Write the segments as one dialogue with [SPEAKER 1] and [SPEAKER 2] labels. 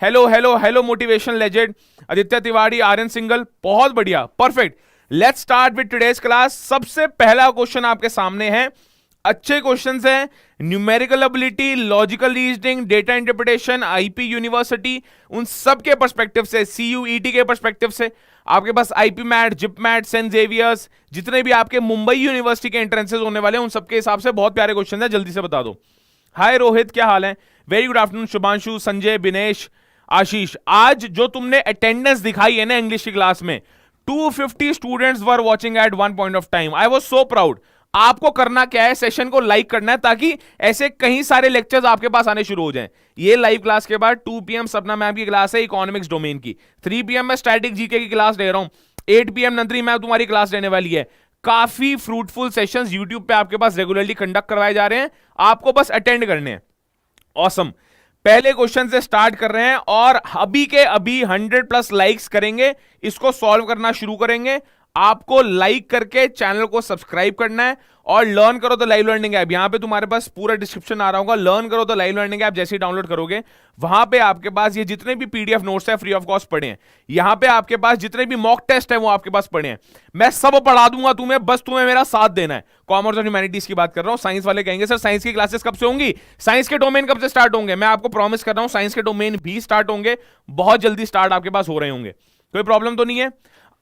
[SPEAKER 1] Hello hello hello motivation legend Aditya Tiwari, Aryan Singhal, बहुत बढ़िया, perfect. Let's start with today's class. सबसे पहला क्वेश्चन आपके सामने है, अच्छे क्वेश्चंस हैं, numerical ability, logical reasoning, data interpretation, IP university, उन सब के पर्सपेक्टिव से, सीयूईटी के पर्सपेक्टिव से, आपके पास IPMAT, JIPMAT, Saint Xavier's, जितने भी आपके मुंबई यूनिवर्सिटी के एंट्रेंसेस होने वाले हैं उन सबके हिसाब से बहुत प्यारे क्वेश्चन है, जल्दी से बता दो। हाय रोहित, क्या हाल है? Very good afternoon Shubhanshu, Sanjay, Binesh, Ashish. आज जो तुमने अटेंडेंस दिखाई है ना इंग्लिश की क्लास में, 250 students were watching at one point of time. I was so proud. आपको करना क्या है, सेशन को लाइक करना है ताकि ऐसे कई सारे लेक्चर्स आपके पास आने शुरू हो जाएं। ये लाइव क्लास के बाद 2 PM सपना मैम की क्लास है इकोनॉमिक्स डोमेन की, 3 PM मैं स्टैटिक जीके की क्लास ले रहा हूं, 8 PM नंत्री मैम तुम्हारी क्लास लेने वाली है। काफी फ्रूटफुल सेशंस यूट्यूब पे आपके पास रेगुलरली कंडक्ट करवाए जा रहे हैं, आपको बस अटेंड करने हैं। ऑसम। पहले क्वेश्चन से स्टार्ट कर रहे हैं और अभी के अभी 100+ लाइक्स करेंगे, इसको सॉल्व करना शुरू करेंगे। आपको लाइक करके चैनल को सब्सक्राइब करना है और लर्न करो द लाइव लर्निंग ऐप। यहां पे तुम्हारे पास पूरा डिस्क्रिप्शन आ रहा होगा, लर्न करो द लाइव लर्निंग ऐप जैसे ही डाउनलोड करोगे, वहां पे आपके पास ये जितने भी पीडीएफ नोट्स है फ्री ऑफ कॉस्ट पढ़े हैं। यहां पे आपके पास जितने भी मॉक टेस्ट है वो आपके पास पढ़े हैं। मैं सब पढ़ा दूंगा तुम्हें, बस तुम्हें मेरा साथ देना है। कॉमर्स और ह्यूमैनिटीज की बात कर रहा हूं। साइंस वाले कहेंगे सर साइंस की क्लासेस कब से होंगी, साइंस के डोमेन कब से स्टार्ट होंगे? मैं आपको प्रॉमिस कर रहा हूं साइंस के डोमेन भी स्टार्ट होंगे, बहुत जल्दी स्टार्ट आपके पास हो रहे होंगे। कोई प्रॉब्लम तो नहीं है?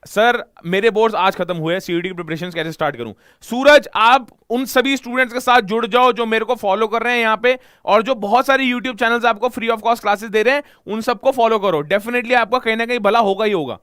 [SPEAKER 1] सर मेरे बोर्ड्स आज खत्म हुए, सीईटी की प्रिपरेशन कैसे स्टार्ट करूं? सूरज, आप उन सभी स्टूडेंट्स के साथ जुड़ जाओ जो मेरे को फॉलो कर रहे हैं यहां पे, और जो बहुत सारे यूट्यूब चैनल्स आपको फ्री ऑफ कॉस्ट क्लासेस दे रहे हैं उन सबको फॉलो करो। डेफिनेटली आपका कहीं ना कहीं भला होगा ही होगा,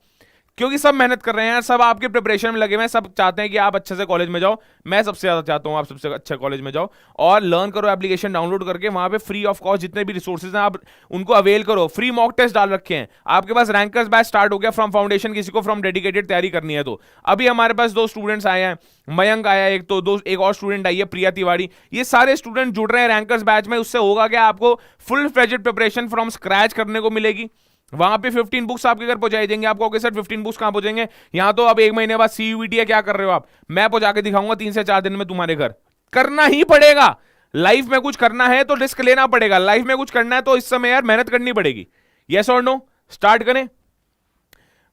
[SPEAKER 1] क्योंकि सब मेहनत कर रहे हैं, सब आपके प्रिपरेशन में लगे हुए हैं, सब चाहते हैं कि आप अच्छे से कॉलेज में जाओ। मैं सबसे ज्यादा चाहता हूं आप सबसे अच्छे कॉलेज में जाओ और लर्न करो। एप्लीकेशन डाउनलोड करके वहां पे फ्री ऑफ कॉस्ट जितने भी रिसोर्सेज हैं आप उनको अवेल करो। फ्री मॉक टेस्ट डाल रखे हैं आपके पास, रैंकर्स बैच स्टार्ट हो गया फ्रॉम फाउंडेशन, किसी को फ्रॉम डेडिकेटेड तैयारी करनी है तो अभी हमारे पास 2 स्टूडेंट्स आए हैं, मयंक आया एक, तो एक और स्टूडेंट आई है प्रिया तिवारी। ये सारे स्टूडेंट जुड़ रहे हैं रैंकर्स बैच में। उससे होगा क्या, आपको full fledged preparation from scratch करने को मिलेगी। वहां पे 15 बुक्स आपके घर पहुंचाई देंगे। आपको ओके सर 15 बुक्स कहां पहुंचेंगे? यहां तो अब 1 महीने बाद सीयूईटी है, क्या कर रहे हो आप? मैं पहुंचा के दिखाऊंगा 3 से 4 दिन में तुम्हारे घर। करना ही पड़ेगा, लाइफ में कुछ करना है तो रिस्क लेना पड़ेगा। लाइफ में कुछ करना है तो इस समय यार मेहनत करनी पड़ेगी। यस और नो? स्टार्ट करें।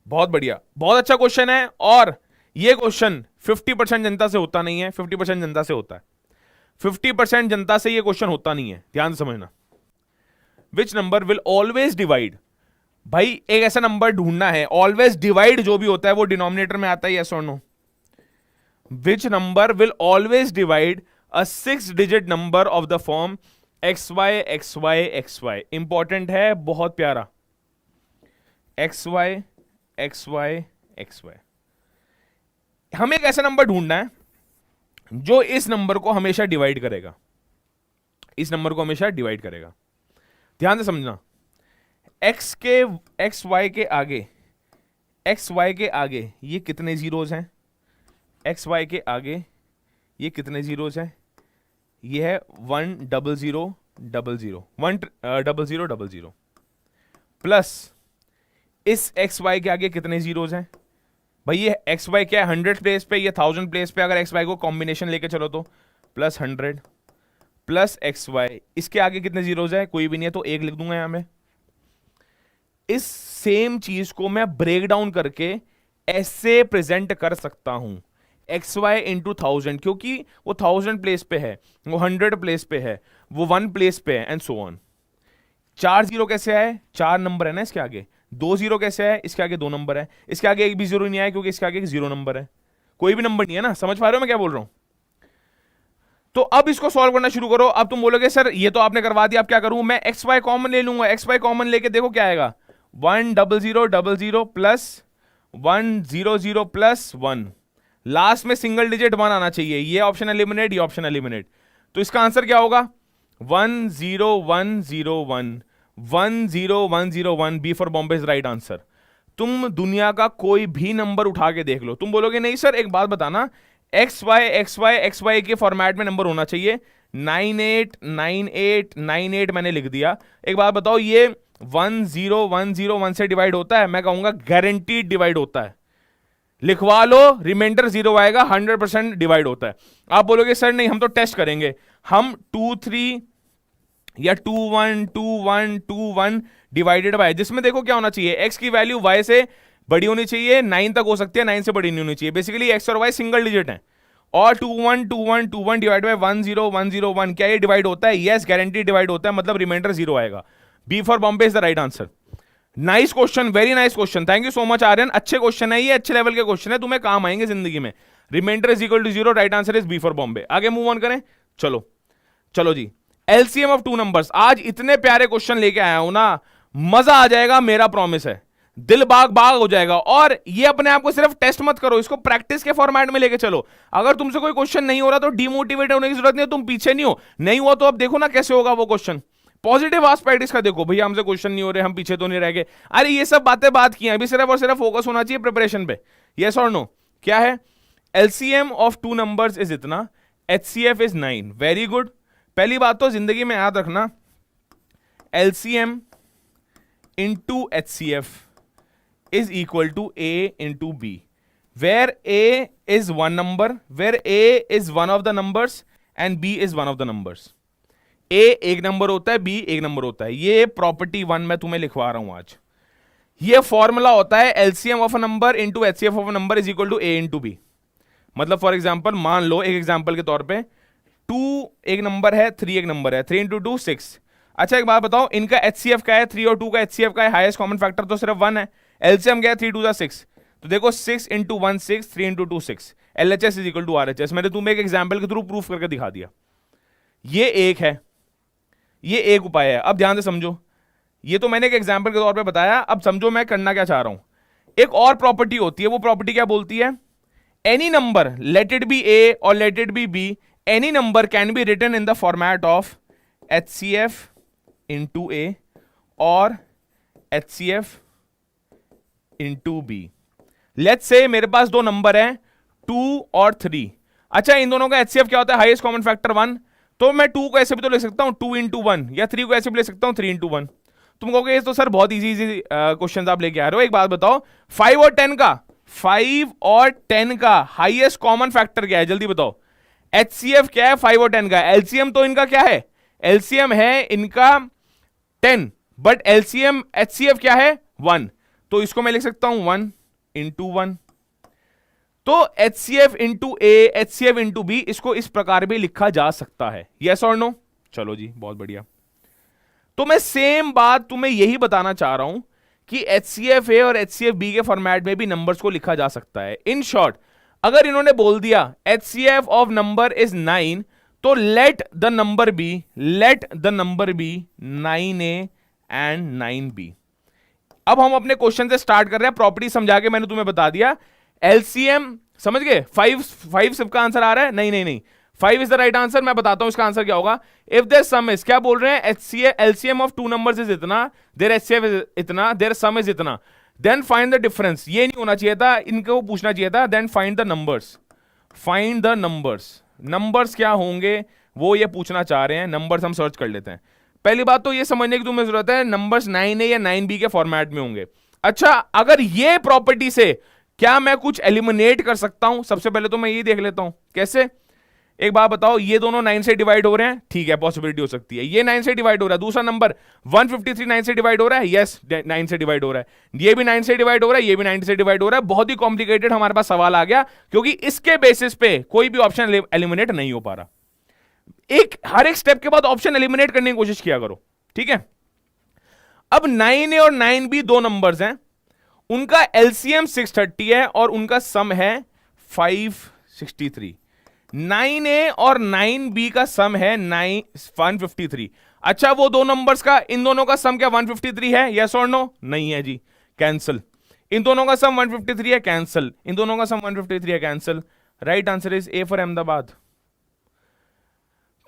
[SPEAKER 1] बहुत बढ़िया, बहुत अच्छा क्वेश्चन है। और यह क्वेश्चन 50% जनता से होता नहीं है, 50% जनता से होता है। 50% जनता से यह क्वेश्चन होता नहीं है, ध्यान से समझना। विच नंबर विल ऑलवेज डिवाइड? भाई एक ऐसा नंबर ढूंढना है, ऑलवेज डिवाइड जो भी होता है वो डिनोमिनेटर में आता है, यस और no? Which number will always divide a 6 digit number of the form xy xy xy? Important है, बहुत प्यारा। xy xy xy। हमें एक ऐसा नंबर ढूंढना है जो इस नंबर को हमेशा डिवाइड करेगा, इस नंबर को हमेशा डिवाइड करेगा। ध्यान से समझना, एक्स वाई के आगे ये कितने जीरोज हैं? एक्स वाई के आगे ये कितने जीरोज हैं? ये है 10000 10000 प्लस इस एक्स वाई के आगे कितने जीरोज हैं? भाई ये एक्स वाई क्या है, 100 प्लेस पे, ये 1000 प्लेस पे। अगर एक्स वाई को कॉम्बिनेशन लेके चलो तो प्लस 100 प्लस एक्स वाई, इसके आगे कितने जीरोज है? कोई भी नहीं है तो 1 लिख दूंगा यहां में। इस सेम चीज को मैं ब्रेक डाउन करके ऐसे प्रेजेंट कर सकता हूं, एक्स वाई इंटू 1000, क्योंकि वो 1000 प्लेस पे है, वो 100 प्लेस पे है, वो 1 प्लेस पे है, एंड सो ऑन। 4 जीरो कैसे आए? 4 नंबर है ना इसके आगे। 2 जीरो कैसे आए? इसके आगे 2 नंबर है। इसके आगे एक भी जीरो नहीं आया क्योंकि इसके आगे एक 0 नंबर है। कोई भी नंबर नहीं है ना, समझ पा रहे हो मैं क्या बोल रहा हूं? तो अब इसको सॉल्व करना शुरू करो। अब तुम बोलोगे सर ये तो आपने करवा दिया, अब क्या करूं? मैं एक्स वाई कॉमन ले लूंगा। एक्स वाई कॉमन लेके देखो क्या आएगा, 10000 प्लस 100 प्लस 1, लास्ट में सिंगल डिजिट 1 आना चाहिए। ये ऑप्शन एलिमिनेट, ये ऑप्शन एलिमिनेट। तो इसका आंसर क्या होगा? 10101 10101। B for Bombay is right answer. तुम दुनिया का कोई भी नंबर उठा के देख लो, तुम बोलोगे नहीं सर एक बात बताना, एक्स वाई के फॉर्मेट में नंबर होना चाहिए। 989898 मैंने लिख दिया। एक बात बताओ, ये 10101 से डिवाइड होता है? मैं कहूंगा गारंटीड डिवाइड होता है। लिखवा लो, रिमाइंडर 0 आएगा, 100% डिवाइड होता है। आप बोलोगे सर नहीं हम तो टेस्ट करेंगे। हम 23 या 212121 डिवाइडेड बाय, जिसमें देखो क्या होना चाहिए, x की वैल्यू y से बड़ी होनी चाहिए, 9 तक हो सकती है, 9 से बड़ी नहीं होनी चाहिए। बेसिकली x और y सिंगल डिजिट है, और 2 1 2 1 2 1 डिवाइड बाय 1 0 1 0 1, क्या ये डिवाइड होता है? यस, गारंटी डिवाइड होता है, मतलब रिमाइंडर 0 आएगा। B for Bombay is the right answer. Nice question, very nice question, thank you so much Aryan. अच्छे क्वेश्चन है ये, अच्छे लेवल के क्वेश्चन है, तुम्हें काम आएंगे जिंदगी में। Reminder is equal to 0, right answer is B for Bombay. आगे मूव ऑन करें, चलो चलो जी। एलसीएम ऑफ टू नंबर्स, आज इतने प्यारे क्वेश्चन लेके आया हूं ना, मजा आ जाएगा, मेरा प्रॉमिस है, दिल बाग बाग हो जाएगा। और ये अपने आप को सिर्फ टेस्ट मत करो, इसको प्रैक्टिस के फॉर्मेट में लेके चलो। अगर तुमसे कोई क्वेश्चन नहीं हो रहा तो डिमोटिवेट होने की जरूरत नहीं है, तुम पीछे नहीं हो, नहीं हुआ तो अब देखो ना कैसे होगा वो क्वेश्चन। पॉजिटिव एस्पेक्ट इसका देखो, भैया हमसे क्वेश्चन नहीं हो रहे, हम पीछे तो नहीं रह गए। अरे ये सब बातें बात की हैं, अभी सिर्फ और सिर्फ फोकस होना चाहिए प्रिपरेशन पे। यस और नो? क्या है? LCM of two numbers is इतना, एचसीएफ इज 9। Very good. पहली बात तो जिंदगी में याद रखना, LCM into HCF is equal to A into B, where A is one number, where A is one of the numbers and B is one of the numbers. A एक number होता है, B एक number होता है। ये property 1 मैं तुम्हें लिखवा रहा हूं आज। ये फॉर्मूला होता है LCM of a number into HCF of a number is equal to A into B। मतलब फॉर एग्जाम्पल मान लो, एक एग्जाम्पल के तौर पे 2 एक नंबर है, 3 एक नंबर है, 3 इंटू 2 6। अच्छा एक बात बताओ, इनका HCF क्या है? 3 और 2 का HCF का है, हाईएस्ट कॉमन फैक्टर तो सिर्फ 1 है। एलसीएम क्या है? 3 2 6। तो देखो 6 into 1 6, 3 into 2 6, LHS is equal to RHS। मैंने तुम्हें एक एग्जाम्पल के थ्रू प्रूफ करके दिखा दिया। ये एक है, ये एक उपाय है। अब ध्यान से समझो, ये तो मैंने एक एग्जाम्पल के तौर पे बताया, अब समझो मैं करना क्या चाह रहा हूं। एक और प्रॉपर्टी होती है, वो प्रॉपर्टी क्या बोलती है? Any number, let it be A और let it be B, any number can be written in the format of HCF into A और HCF into B. Let's say मेरे पास दो नंबर हैं 2 और 3। अच्छा इन दोनों का HCF क्या होता है? Highest common factor 1। तो मैं 2 को ऐसे भी तो ले सकता हूं 2 इंटू 1, या 3 को ऐसे भी ले सकता हूं 3 इंटू 1। तुम कहोगे ये तो सर बहुत इजी क्वेश्चन आप लेके आ रहे हो। एक बात बताओ, 5 और 10 का हाईएस्ट कॉमन फैक्टर क्या है? जल्दी बताओ। HCF क्या है 5 और 10 का? LCM तो इनका क्या है? LCM है इनका 10, बट LCM HCF क्या है? 1। तो इसको मैं लिख सकता हूं 1 इंटू 1। तो HCF into A, HCF into B, इसको इस प्रकार भी लिखा जा सकता है। यस और नो? चलो जी, बहुत बढ़िया। तो मैं सेम बात तुम्हें यही बताना चाह रहा हूं कि HCF A और HCF B के फॉर्मेट में भी नंबर्स को लिखा जा सकता है। इन शॉर्ट, अगर इन्होंने बोल दिया HCF ऑफ नंबर इज 9, तो let the number be 9A and 9B। अब हम अपने क्वेश्चन से स्टार्ट कर रहे हैं। प्रॉपर्टी समझा के मैंने तुम्हें बता दिया। एलसीएम समझ गए? 5 सिर्फ का आंसर आ रहा है? नहीं, 5 इज द राइट आंसर। मैं बताता हूं इसका आंसर क्या होगा। इफ देयर सम इज, क्या बोल रहे हैं? LCM of two numbers is इतना, देयर एचसीएफ इज इतना, देयर सम इज इतना, देन फाइंड द डिफरेंस। ये नहीं होना चाहिए था, इनको पूछना चाहिए था then find the numbers. Find the numbers क्या होंगे वो ये पूछना चाह रहे हैं। नंबर्स हम सर्च कर लेते हैं। पहली बात तो ये समझने की तुम्हें जरूरत है, नंबर्स 9A या 9B के फॉर्मेट में होंगे। अच्छा, अगर ये प्रॉपर्टी से क्या मैं कुछ एलिमिनेट कर सकता हूं? सबसे पहले तो मैं ये देख लेता हूं कैसे। एक बात बताओ, ये दोनों 9 से डिवाइड हो रहे हैं, ठीक है, पॉसिबिलिटी हो सकती है। ये 9 से डिवाइड हो रहा है। दूसरा नंबर 153 9 से डिवाइड हो रहा है, यस 9 से डिवाइड हो रहा है। ये भी 9 से डिवाइड हो रहा है, ये भी 9 से डिवाइड हो रहा है। बहुत ही कॉम्प्लिकेटेड हमारे पास सवाल आ गया, क्योंकि इसके बेसिस पे कोई भी ऑप्शन एलिमिनेट नहीं हो पा रहा। हर एक स्टेप के बाद ऑप्शन एलिमिनेट करने की कोशिश किया करो, ठीक है। अब 9A और 9B दो नंबर्स हैं, उनका एलसीएम 630 है और उनका सम है 563। 9A और 9B का सम है 153। अच्छा, वो दो नंबर्स का, इन दोनों का सम क्या 153 है? यस और नो? नहीं है जी, कैंसिल। इन दोनों का सम 153 है, कैंसिल। इन दोनों का सम 153 है, cancel. Right answer is A for Ahmedabad.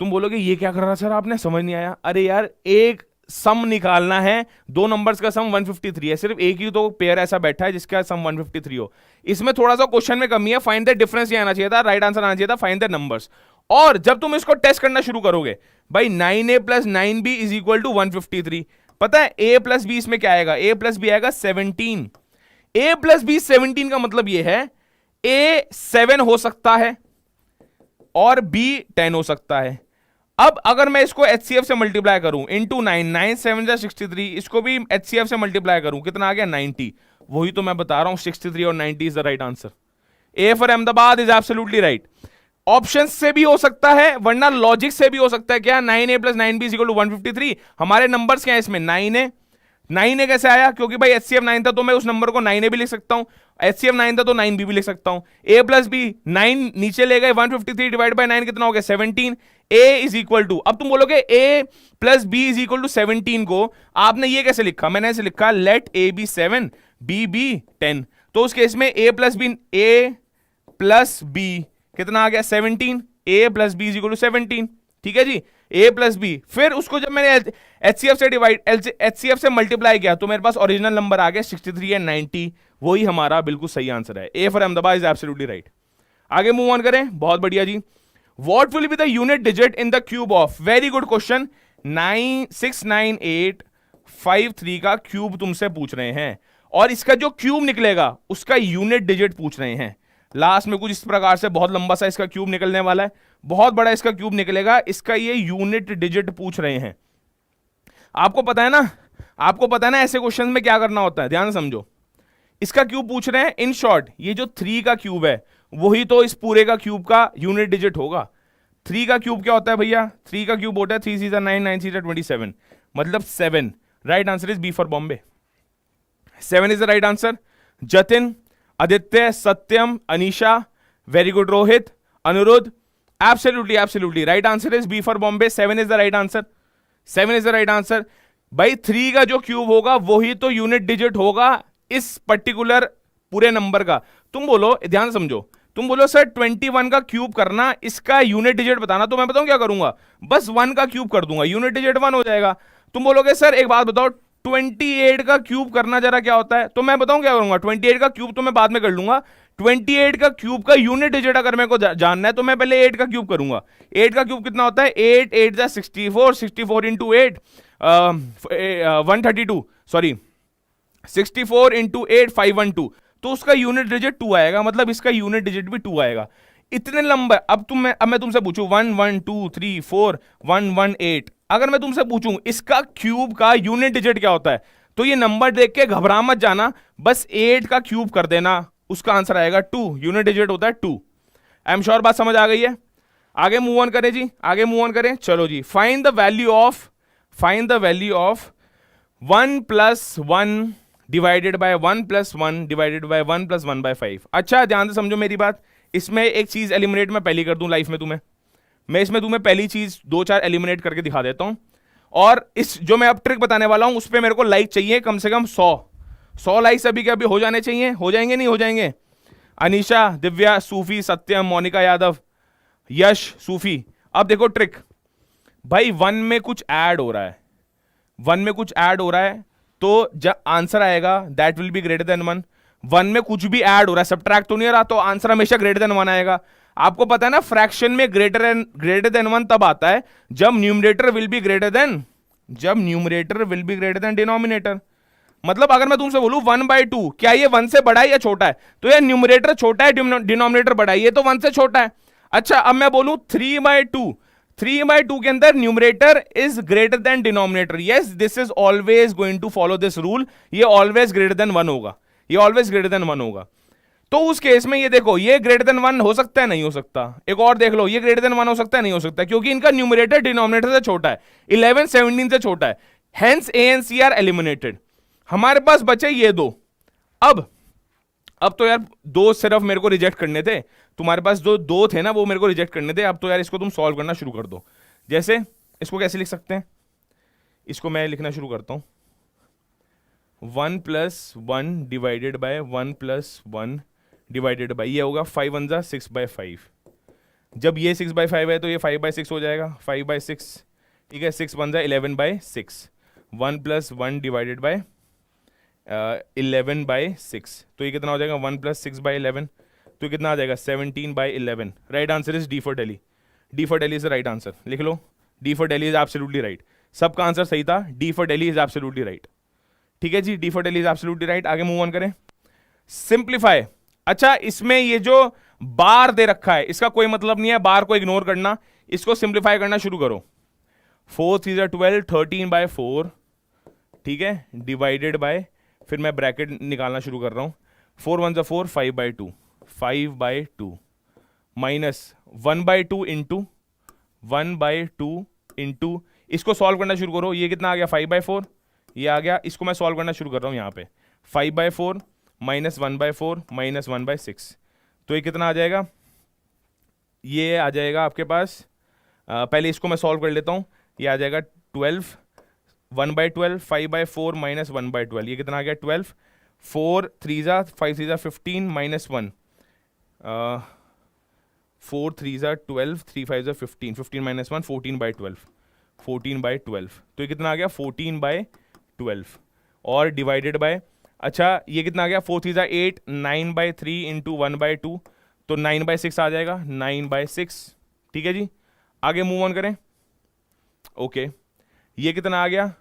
[SPEAKER 1] तुम बोलोगे ये क्या कर रहा सर आपने, समझ नहीं आया। अरे यार, एक सम निकालना है, दो नंबर्स का सम 153 है, सिर्फ एक ही तो पेयर ऐसा बैठा है जिसका सम 153 हो। इसमें थोड़ा सा क्वेश्चन में कमी है, फाइंड द डिफरेंस ये आना चाहिए था, राइट आंसर आना चाहिए था फाइंड द नंबर्स। और जब तुम इसको टेस्ट करना शुरू करोगे, भाई 9A plus 9B is equal to 153, पता है A प्लस B इसमें क्या आएगा? A प्लस B आएगा 17। A प्लस B 17 का मतलब ये है A 7 हो सकता है और B 10 हो सकता है। अब अगर मैं इसको HCF से मल्टीप्लाई करूं इनटू 9, 9 7 जा 63, इसको भी HCF से मल्टीप्लाई करूं कितना आ गया 90। वही तो मैं बता रहा हूं 63 और 90 is the right answer. A for Ahmedabad is absolutely right. Option से भी हो सकता है वरना लॉजिक से भी हो सकता है। क्या 9A + 9B = 153। हमारे नंबर्स क्या है इसमें 9A। 9A कैसे आया? क्योंकि भाई HCF 9 था तो मैं उस नंबर को 9A भी लिख सकता हूं, HCF 9 था तो 9B भी लिख सकता हूं। A + B 9 नीचे ले गए, 153 डिवाइड बाय 9 कितना हो गया 17। A = अब तुम बोलोगे A + B = 17 को आपने ये कैसे लिखा? मैंने ऐसे लिखा late A be 7 B be 10। तो उस केस में A + B कितना आ गया 17। A + B = 17। ठीक है जी, A + B। फिर उसको जब मैंने HCF से मल्टीप्लाई किया तो मेरे पास ओरिजिनल नंबर आ गया 63 एंड 90। वही हमारा बिल्कुल सही आंसर है। A for Ahmedabad is absolutely right. आगे मूव ऑन करें, बहुत बढ़िया जी। What will be the unit digit in the cube of? Very good question. 69853 का क्यूब तुमसे पूछ रहे हैं और इसका जो क्यूब निकलेगा उसका यूनिट डिजिट पूछ रहे हैं। लास्ट में कुछ इस प्रकार से बहुत लंबा सा इसका क्यूब निकलने वाला है, बहुत बड़ा इसका क्यूब निकलेगा, इसका ये यूनिट डिजिट पूछ रहे हैं। आपको पता है ना, आपको पता है ना ऐसे क्वेश्चन में क्या करना होता है, ध्यान से समझो। इसका क्यूब पूछ रहे हैं, इन शॉर्ट ये जो 3 का क्यूब है वही तो इस पूरे का क्यूब का यूनिट डिजिट होगा। 3 का क्यूब क्या होता है भैया? 3 का क्यूब होता है 3 × 9 9 × 27, मतलब 7। Right answer is B for Bombay. 7 is the right answer. Jatin, Aditya, Satyam, Anisha, very good Rohit, Anuruddh, absolutely right answer is B for Bombay. 7 is the right answer. 7 is the right answer. भाई 3 का जो क्यूब होगा वही तो यूनिट डिजिट होगा इस पर्टिकुलर पूरे नंबर का। तुम बोलो, ध्यान समझो, तुम बोलो सर 21 का क्यूब करना, इसका यूनिट डिजिट बताना, तो मैं बताऊं क्या करूंगा? बस 1 का क्यूब कर दूंगा, यूनिट डिजिट 1 हो जाएगा। तुम बोलोगे सर एक बात बताओ 28 का क्यूब करना जरा क्या होता है, तो मैं बताऊं क्या करूंगा? 28 का क्यूब तो मैं बाद में कर लूंगा। 28 का क्यूब का यूनिट डिजिट अगर मेरे को जानना है तो मैं पहले 8 का क्यूब करूंगा। 8 का क्यूब कितना होता है? 8 8 जा 64, 64 × 8 132, सॉरी 64 × 8 512, तो उसका यूनिट डिजिट 2 आएगा, मतलब इसका यूनिट डिजिट भी 2 आएगा। इतने लंबे। अब मैं तुमसे पूछूं 1 1 2 3 4 1 1 8, अगर मैं तुमसे पूछूं इसका क्यूब का यूनिट डिजिट क्या होता है, तो ये नंबर देख के घबरा मत जाना, बस 8 का क्यूब कर देना, उसका आंसर आएगा 2। यूनिट डिजिट होता है 2। आई एम श्योर बात समझ आ गई है। आगे मूव ऑन करें जी, आगे मूव ऑन करें। चलो जी, find the value of 1 + 1 divided by 1 + 1 divided by 1 + 1/5। अच्छा ध्यान से समझो मेरी बात। इसमें एक चीज एलिमिनेट मैं पहली कर दूं लाइफ में तुम्हें, मैं इसमें तुम्हें पहली चीज 2-4 एलिमिनेट करके दिखा देता हूं। और इस जो मैं अब ट्रिक बताने वाला हूं उस पर मेरे को लाइक चाहिए कम से कम 100 लाइक्स अभी के अभी हो जाने चाहिए। हो जाएंगे नहीं हो जाएंगे? अनीशा, दिव्या, सूफी, सत्यम, मोनिका यादव, यश, सूफी। अब देखो ट्रिक, भाई 1 में कुछ ऐड हो रहा है, 1 में कुछ ऐड हो रहा है तो जब आंसर आएगा that will be greater than 1। 1 में कुछ भी ऐड हो रहा है, सब्ट्रैक्ट तो नहीं हो रहा, तो आंसर हमेशा ग्रेटर देन 1 आएगा। आपको पता है ना फ्रैक्शन में ग्रेटर देन 1 तब आता है जब numerator will be greater than denominator. मतलब अगर मैं तुमसे बोलूं 1/2, क्या ये 1 से बड़ा है या छोटा है? तो ये न्यूमरेटर छोटा है, डिनोमिनेटर बड़ा है, ये तो 1 से छोटा है। अच्छा अब मैं बोलूं 3/2 के अंदर numerator is greater than denominator. Yes, this is always going to follow this rule, ये ऑलवेज ग्रेटर देन 1 होगा, ये ऑलवेज ग्रेटर देन 1 होगा। तो उस केस में ये देखो, ये ग्रेटर देन 1 हो सकता है नहीं हो सकता? एक और देख लो, ये ग्रेटर देन 1 हो सकता है नहीं हो सकता? क्योंकि इनका न्यूमरेटर डिनोमिनेटर से छोटा है, 11 17 से छोटा है, hence A and C are eliminated. हमारे पास बचे ये दो। अब तो यार 2 सिर्फ मेरे को रिजेक्ट करने थे, तुम्हारे पास जो 2 थे ना वो मेरे को रिजेक्ट करने थे। अब तो यार इसको तुम सॉल्व करना शुरू कर दो। जैसे इसको कैसे लिख सकते हैं? इसको मैं लिखना शुरू करता हूं, 1 + 1 डिवाइडेड बाय 1 + 1 डिवाइडेड बाय, ये होगा 5 1 जा 6/5। जब ये 6/5 है तो ये 5/6 हो जाएगा, 5/6, ठीक है। 6 1 जा 11/6, 1 + 1 डिवाइडेड बाय 11/6, तो ये कितना हो जाएगा? 1 + 6/11, तो ये कितना आ जाएगा? 17/11। Right answer is D for Delhi. D for Delhi is the right answer. लिख लो, D for Delhi is absolutely right. सबका आंसर सही था, D for Delhi is absolutely right. ठीक है जी, D for Delhi is absolutely right. आगे मूव ऑन करें। सिंप्लीफाई। अच्छा इसमें ये जो बार दे रखा है इसका कोई मतलब नहीं है, बार को इग्नोर करना। इसको सिंप्लीफाई करना शुरू करो। 4 3 12, 13/4, ठीक है, डिवाइडेड बाय, फिर मैं ब्रैकेट निकालना शुरू कर रहा हूँ। 4 1 4, 5/2, 5/2 माइनस 1/2 इंटू 1/2 इंटू, इसको सॉल्व करना शुरू करो। ये कितना आ गया? 5/4, ये आ गया। इसको मैं सॉल्व करना शुरू कर रहा हूँ यहाँ पे। 5/4 माइनस 1/4 माइनस 1/6, तो ये कितना आ जाएगा? ये आ जाएगा आपके पास, पहले इसको मैं सॉल्व कर लेता हूँ। ये आ जाएगा 12, 1/12, 5/4 माइनस 1/12, ये कितना आ गया? 12। 4 3 5 3 15 माइनस 1, 4 3 12, 3 5 15, 15 माइनस 1, 14/12, 14/12, तो ये कितना आ गया? 14/12 और डिवाइडेड बाय, अच्छा ये कितना आ गया? 4 3 8, 9/3 इंटू 1/2, तो 9/6 आ जाएगा, 9/6, ठीक है जी। आगे मूव ऑन करें। ओके, ये कितना आ गया?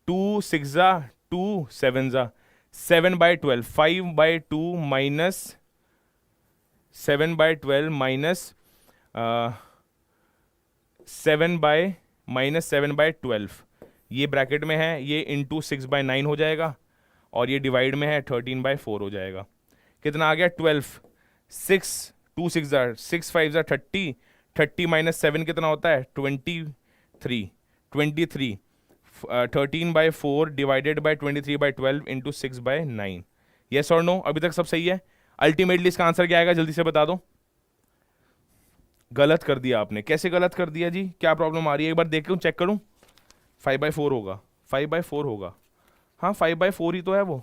[SPEAKER 1] 2 6 2 7 7/12, 5/2 माइनस 7/12 माइनस 7/12, ये ब्रैकेट में है, ये इंटू 6/9 हो जाएगा, और ये डिवाइड में है 13/4 हो जाएगा। कितना आ गया? 12, 6 2 6 6 5 30, 30 माइनस 7 कितना होता है? 23, 23, 13/4 डिवाइडेड बाय 23/12 इंटू 6/9। यस और नो? अभी तक सब सही है? अल्टीमेटली इसका आंसर क्या आएगा? जल्दी से बता दो। गलत कर दिया आपने। कैसे गलत कर दिया जी? क्या प्रॉब्लम आ रही है? एक बार देखूं, चेक करूं। 5/4 होगा, 5/4 होगा, हाँ 5/4 ही तो है वो।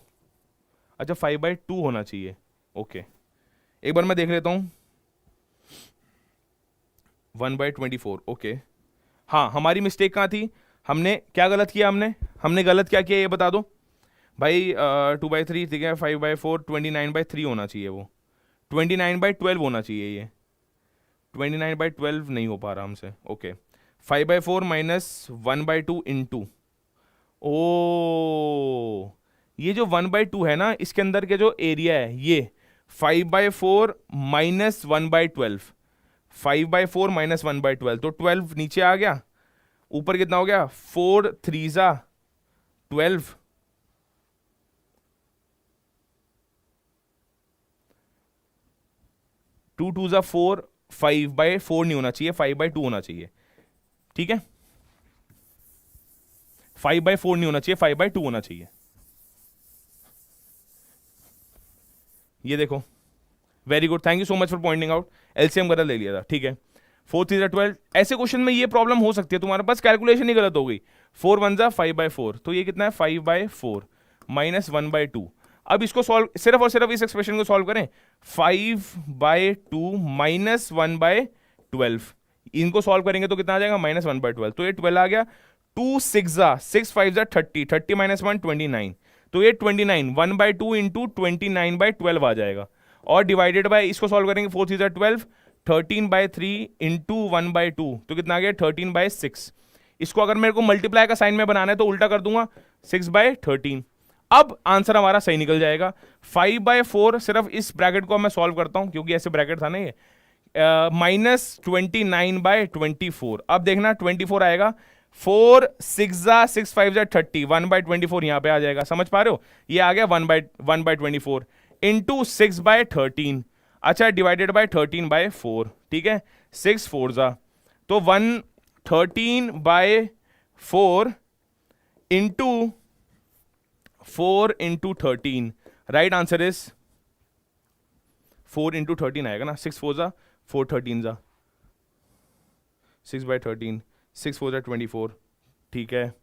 [SPEAKER 1] अच्छा 5/2 होना चाहिए। ओके, एक बार मैं देख लेता हूं। 1/24, ओके, हाँ हमारी मिस्टेक कहाँ थी? हमने क्या गलत किया? हमने गलत क्या किया ये बता दो भाई। 2/3, ठीक है, 5/4, 29/3 होना चाहिए वो, 29/12 होना चाहिए ये, 29/12 नहीं हो पा रहा हमसे। ओके, 5/4 माइनस 1/2 इंटू, ओ ये जो 1/2 है ना, इसके अंदर के जो एरिया है ये 5/4 माइनस 1/12, 5/4 माइनस 1/12, तो 12 नीचे आ गया, ऊपर कितना हो गया? 4 3 12, 2 2 4, 5/4 नहीं होना चाहिए, 5/2 होना चाहिए, ठीक है। 5/4 नहीं होना चाहिए, 5/2 होना चाहिए। ये देखो, very good, thank you so much for pointing out. LCM गलत ले लिया था, ठीक है। 4 3 12, ऐसे क्वेश्चन में ये प्रॉब्लम हो सकती है, तुम्हारे पास कैलकुलेशन ही गलत हो गई। 4 1 5/4, तो ये कितना है? 5/4 माइनस 1/2। अब इसको सॉल्व, सिर्फ और सिर्फ इस एक्सप्रेशन को सॉल्व करें। 5/2 माइनस 1/12, इनको सॉल्व करेंगे तो कितना आ जाएगा? माइनस 1/12, तो ये 12 आ गया। 2 6 6 5 30, 30 माइनस 1 29, तो ये 29, 1/2 इंटू 29/12 आ जाएगा, और डिवाइडेड बाय, इसको सॉल्व करेंगे 4 3 12, 13/3 इंटू 1/2, तो कितना आ गया? 13/6। इसको अगर मेरे को मल्टीप्लाई का साइन में बनाना है तो उल्टा कर दूंगा, 6/13। अब आंसर हमारा सही निकल जाएगा। 5/4, सिर्फ इस ब्रैकेट को मैं सॉल्व करता हूं क्योंकि ऐसे ब्रैकेट था ना ये, माइनस 29/24। अब देखना 24 आएगा, 4 6 6 5 30, 1/24 यहां पे आ जाएगा, समझ पा रहे हो? ये आ गया 1/24 इंटू 6/13, अच्छा डिवाइडेड बाय 13/4, ठीक है। 6 4 तो 113/4 into 4 into 13, right answer is 4 into 13 आएगा ना। 6 4 4 13 6/13, 6 4 24, ठीक है।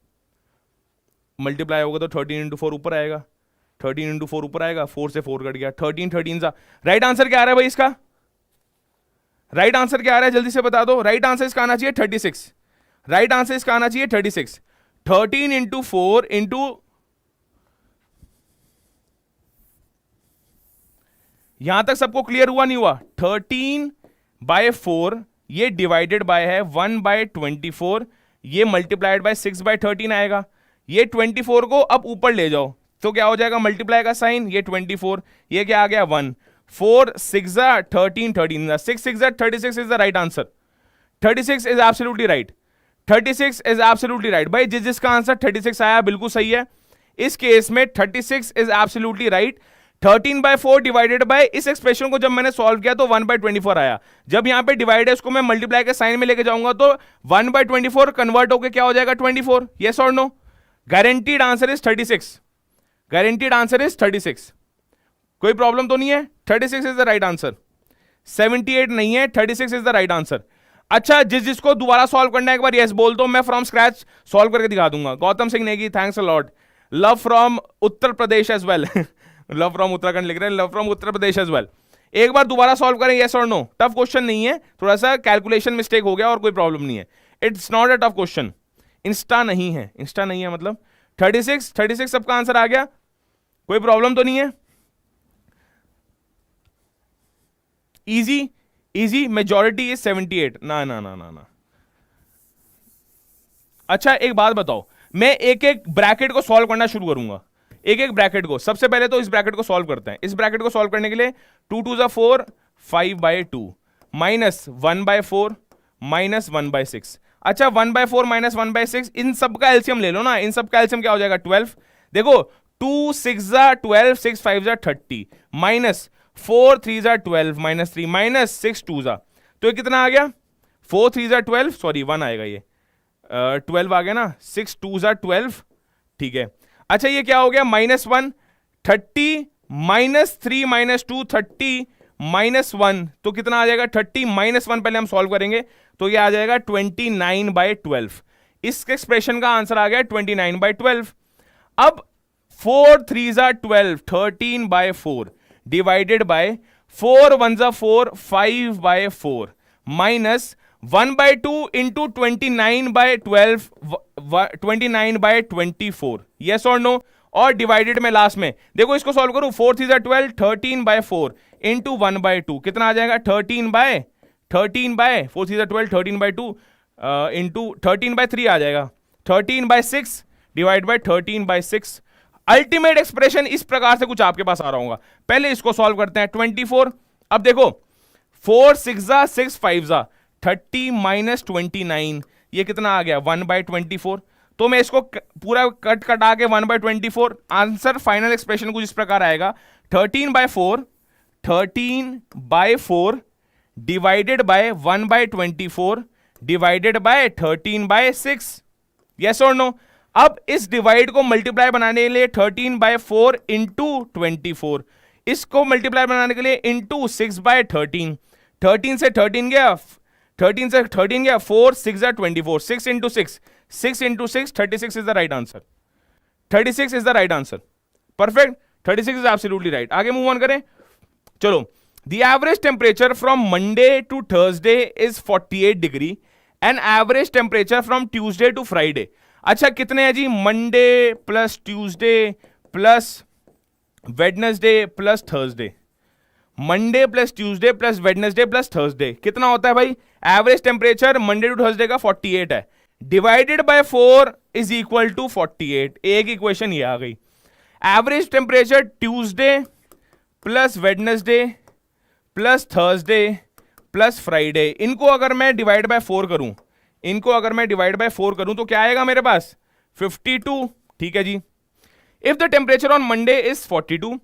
[SPEAKER 1] मल्टीप्लाई होगा तो 13 इंटू 4 ऊपर आएगा, 13 इंटू 4 ऊपर आएगा, 4 से 4 कट गया, 13 13 राइट आंसर क्या आ रहा है भाई इसका? राइट आंसर क्या आ रहा है? जल्दी से बता दो। राइट आंसर इसका आना चाहिए 36, राइट आंसर इसका आना चाहिए 36। 13 इंटू 4 इंटू, यहां तक सबको क्लियर हुआ नहीं हुआ? 13/4 ये डिवाइडेड बाय है 1/24, ये मल्टीप्लाइड बाय 6/13 आएगा। ये 24 को अब ऊपर ले जाओ तो क्या हो जाएगा? मल्टीप्लाई का साइन, ये 24, ये क्या आ गया? 1, 4 6 13 13, 6 6 36 is the right answer, 36 is absolutely right, 36 is absolutely right. भाई जिसका आंसर 36 आया बिल्कुल सही है। इस केस में 36 is absolutely right. 13/4 divided by, इस एक्सप्रेशन को जब मैंने सॉल्व किया तो 1/24 आया। जब यहां पे डिवाइड है इसको मैं मल्टीप्लाई के साइन में लेके जाऊंगा तो 1/24 कन्वर्ट होकर क्या हो जाएगा 24। यस और no? Guaranteed answer is 36, guaranteed answer is 36। कोई प्रॉब्लम तो नहीं है? 36 इज द राइट आंसर, 78 नहीं है, 36 इज द राइट आंसर। अच्छा, जिसको दोबारा सॉल्व करना है एक बार यस बोल दो, मैं फ्रॉम स्क्रैच सॉल्व करके दिखा दूंगा। Gautam Singh Negi, thanks a lot. Love from Uttar Pradesh as well. Love from Uttarakhand लिख रहे हैं, love from Uttar Pradesh as well. एक बार दोबारा सॉल्व करें यस और नो? टफ क्वेश्चन नहीं है, थोड़ा सा कैलकुलेशन मिस्टेक हो गया और कोई प्रॉब्लम नहीं है। It's not a tough question. Insta नहीं है, इंस्टा नहीं है मतलब 36 सबका आंसर आ गया, कोई प्रॉब्लम तो नहीं है? Easy easy, majority is 78। ना ना ना ना ना। अच्छा एक बात बताओ, मैं एक एक ब्रैकेट को सॉल्व करना शुरू करूंगा, एक एक ब्रैकेट को। सबसे पहले तो इस ब्रैकेट को सॉल्व करते हैं। इस ब्रैकेट को सॉल्व करने के लिए 2 2 जा 4, 5/2 माइनस 1/4 माइनस 1/6। अच्छा 1/4 माइनस 1/6, इन सब का एलसीएम ले लो ना। इन सब का एलसीएम क्या हो जाएगा 12। देखो 2 6 जा 12, 6 5 जा 30 माइनस 4 3 जा 12 माइनस 3 माइनस 6 2 जा, तो ये कितना आ गया 4 3 जा 12, सॉरी 1 आएगा ये 12 आ गया ना, 6 2 जा 12, ठीक है। अच्छा ये क्या हो गया -1 30 माइनस 3 माइनस 2 30 -1, तो कितना आ जाएगा 30 -1। पहले हम सॉल्व करेंगे तो ये आ जाएगा 29/12। इस एक्सप्रेशन का आंसर आ गया 29/12। अब 4 3 जा 12, 13/4 डिवाइडेड बाय 4 1 जा 4, 5/4 माइनस 1/2 इंटू 29/12, 29/24। यस और नो? और डिवाइडेड में लास्ट में देखो इसको सॉल्व करूं, 4 3 जा 12, 13/4 इंटू 1/2 कितना आ जाएगा 13/4 3 जा 12, 13/2 इंटू 13/3 आ जाएगा 13/6 डिवाइड बाय 13/6। अल्टीमेट एक्सप्रेशन इस प्रकार से कुछ आपके पास आ रहा होगा। पहले इसको सॉल्व करते हैं 24। अब देखो 4 6 जा 6 5 जा 30 माइनस 29, ये कितना आ गया 1/24। तो मैं इसको पूरा कट कटा के 1/24, आंसर फाइनल एक्सप्रेशन कुछ इस प्रकार आएगा 13/4 divided by 1/24 divided by 13/6। Yes और नो? अब इस डिवाइड को मल्टीप्लाई बनाने के लिए 13/4 इंटू 24, इसको मल्टीप्लाई बनाने के लिए इंटू 6/13, 13 से 13 गया, 13 से 13 गया, 4 6 जा 24, 6 into 6, 6 into 6, 36 is the right answer. 36 is the right answer, perfect, 36 is absolutely right. आगे मूव ऑन करें, चलो। The average temperature from Monday to Thursday is 48 degree and average temperature from Tuesday to Friday. अच्छा कितने हैं जी? Monday plus Tuesday plus Wednesday plus Thursday, Monday plus Tuesday plus Wednesday plus Thursday कितना होता है भाई? Average temperature Monday to Thursday का 48 है, divided by 4 is equal to 48। एक इक्वेशन ये आ गई। Average temperature Tuesday plus Wednesday plus Thursday plus Friday, इनको अगर मैं डिवाइड बाय 4 करूं, इनको अगर मैं डिवाइड बाय 4 करूं तो क्या आएगा मेरे पास 52। ठीक है जी। If the temperature on Monday is 42,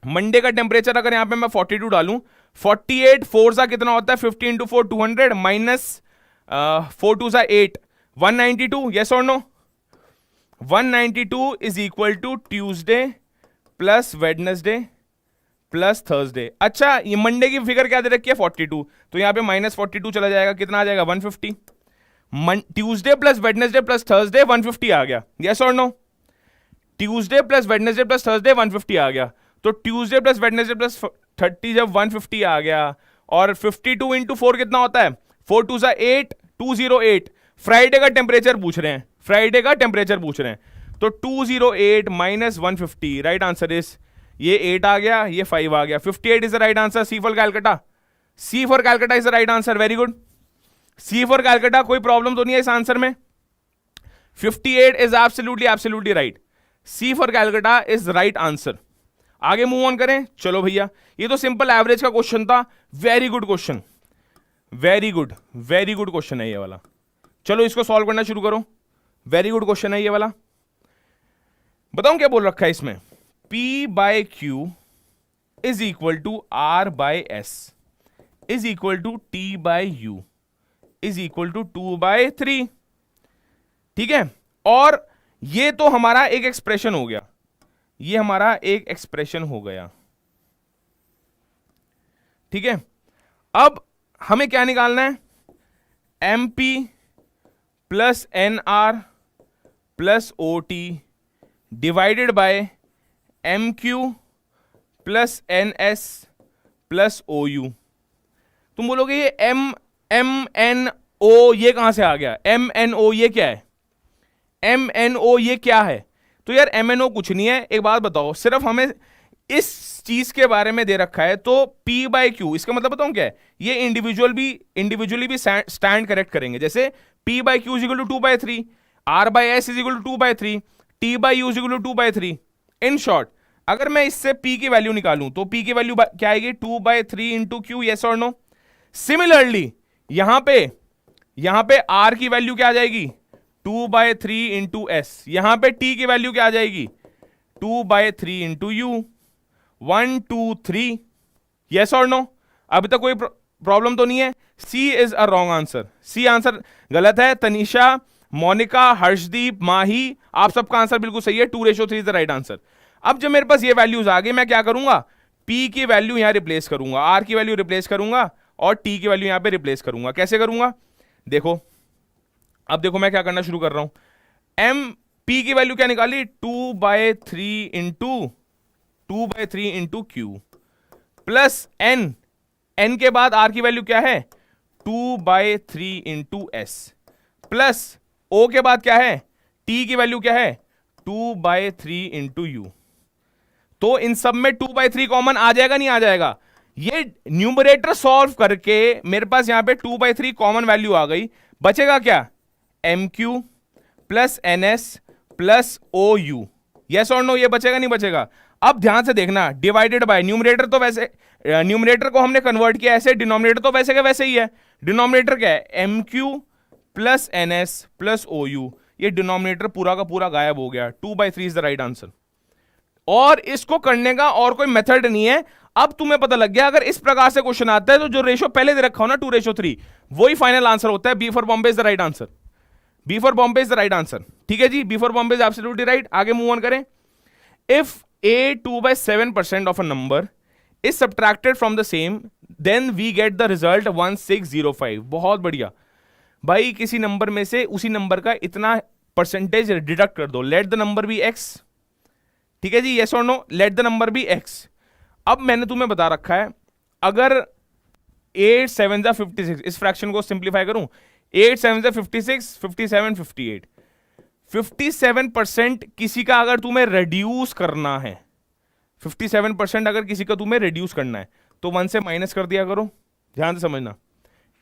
[SPEAKER 1] Monday का टेम्परेचर अगर यहां पे मैं 42 डालूं, 48 4 सा कितना होता है 50 इंटू 4 200 माइनस 4 2 सा 8 192। यस और no? 192 is equal to Tuesday plus Wednesday plus Thursday. अच्छा ये मंडे की फिगर क्या दे रखी है 42, तो यहां पे -42 चला जाएगा, कितना आ जाएगा 150। Tuesday plus Wednesday plus Thursday 150 आ गया। यस और no? Tuesday plus Wednesday plus Thursday 150 आ गया, तो ट्यूसडे प्लस वेडनेसडे प्लस 30 जब 150 आ गया, और 52 इंटू 4 कितना होता है 4 2 सा 8 208। फ्राइडे का टेम्परेचर पूछ रहे हैं, फ्राइडे का टेम्परेचर पूछ रहे हैं, तो 208 माइनस 150, राइट आंसर इज ये 8 आ गया, ये 5 आ गया, 58 is the right answer. C for Calcutta, C for Calcutta is the right answer. Very good, C for Calcutta, कोई प्रॉब्लम तो नहीं है इस आंसर में। 58 is absolutely right, C for Calcutta is right answer. आगे मूव ऑन करें, चलो भैया, ये तो सिंपल एवरेज का क्वेश्चन था, very good question, very good question है ये वाला। चलो इसको सॉल्व करना शुरू करो। वेरी गुड क्वेश्चन है ये वाला। बताऊं क्या बोल रखा है इसमें, P by Q is equal to R by S is equal to T by U is equal to 2/3। ठीक है, और ये तो हमारा एक एक्सप्रेशन हो गया, ये हमारा एक एक्सप्रेशन हो गया। ठीक है, अब हमें क्या निकालना है, MP plus NR plus OT divided by MQ plus NS plus OU। तुम बोलोगे ये MNO ये कहां से आ गया, MNO ये क्या है, MNO ये क्या है? तो यार MNO कुछ नहीं है, एक बात बताओ, सिर्फ हमें इस चीज के बारे में दे रखा है, तो P बाय Q इसका मतलब बताऊं क्या है, ये इंडिविजुअली भी स्टैंड करेक्ट करेंगे। जैसे P by Q is equal to 2/3, R by S is equal to 2/3, T by U is equal to 2/3। In short अगर मैं इससे P की वैल्यू निकालूं तो P की वैल्यू क्या आएगी, 2/3 इंटू Q, यस और नो। सिमिलरली यहां पे R की वैल्यू क्या आ जाएगी, 2/3 इंटू S। यहां पे T की वैल्यू क्या आ जाएगी, 2/3 इंटू U। 1 2 3, यस और नो। अभी तक कोई प्रॉब्लम तो नहीं है। C is a wrong answer, C answer गलत है। तनिषा, मोनिका, हर्षदीप, माही, आप सबका आंसर बिल्कुल सही है, 2:3 इज द राइट आंसर। अब जब मेरे पास ये वैल्यूज आ गई, मैं क्या करूंगा, P की वैल्यू यहां रिप्लेस करूंगा, R की वैल्यू रिप्लेस करूंगा और T की वैल्यू यहां पे रिप्लेस करूंगा। कैसे करूंगा देखो, अब देखो मैं क्या करना शुरू कर रहा हूं। P की वैल्यू क्या निकाली, 2/3 इंटू Q प्लस N के बाद R की वैल्यू क्या है, 2/3 इंटू S प्लस O के बाद क्या है, T की वैल्यू क्या है, 2/3 इंटू U। तो इन सब में 2/3 कॉमन आ जाएगा, नहीं आ जाएगा? ये न्यूमरेटर सॉल्व करके मेरे पास यहां पे 2/3 कॉमन वैल्यू आ गई, बचेगा क्या, MQ plus NS plus OU, yes और नो, ये बचेगा नहीं बचेगा? अब ध्यान से देखना, डिवाइडेड बाय न्यूमरेटर, तो वैसे न्यूमरेटर को हमने कन्वर्ट किया ऐसे, डिनोमिनेटर तो वैसे का वैसे ही है। डिनोमिनेटर क्या है, MQ plus NS plus OU, ये डिनोमिनेटर पूरा का पूरा गायब हो गया। 2/3 इज द राइट आंसर। और इसको करने का और कोई मेथड नहीं है। अब तुम्हें पता लग गया, अगर इस प्रकार से क्वेश्चन आता है तो जो रेशो पहले दे रखा हो ना 2:3, वही फाइनल आंसर होता है। B for Bombay is the right answer, B for Bombay is the right answer. ठीक है जी, B for Bombay is absolutely right. आगे मूव ऑन करें। If a 2/7% of a number is subtracted from the same, then we get the result 1605। बहुत बढ़िया भाई, किसी number में से उसी नंबर का इतना परसेंटेज डिडक्ट कर दो, let the number be x। ठीक है जी, यस और no, let the number be x। अब मैंने तुम्हें बता रखा है, अगर 8 7 56, इस फ्रैक्शन को सिंप्लीफाई करूं, 8 7 56, 57 58, 57% किसी का अगर तुम्हें रिड्यूस करना है, 57% अगर किसी का तुम्हें रिड्यूस करना है, तो 1 से माइनस कर दिया करो। ध्यान से समझना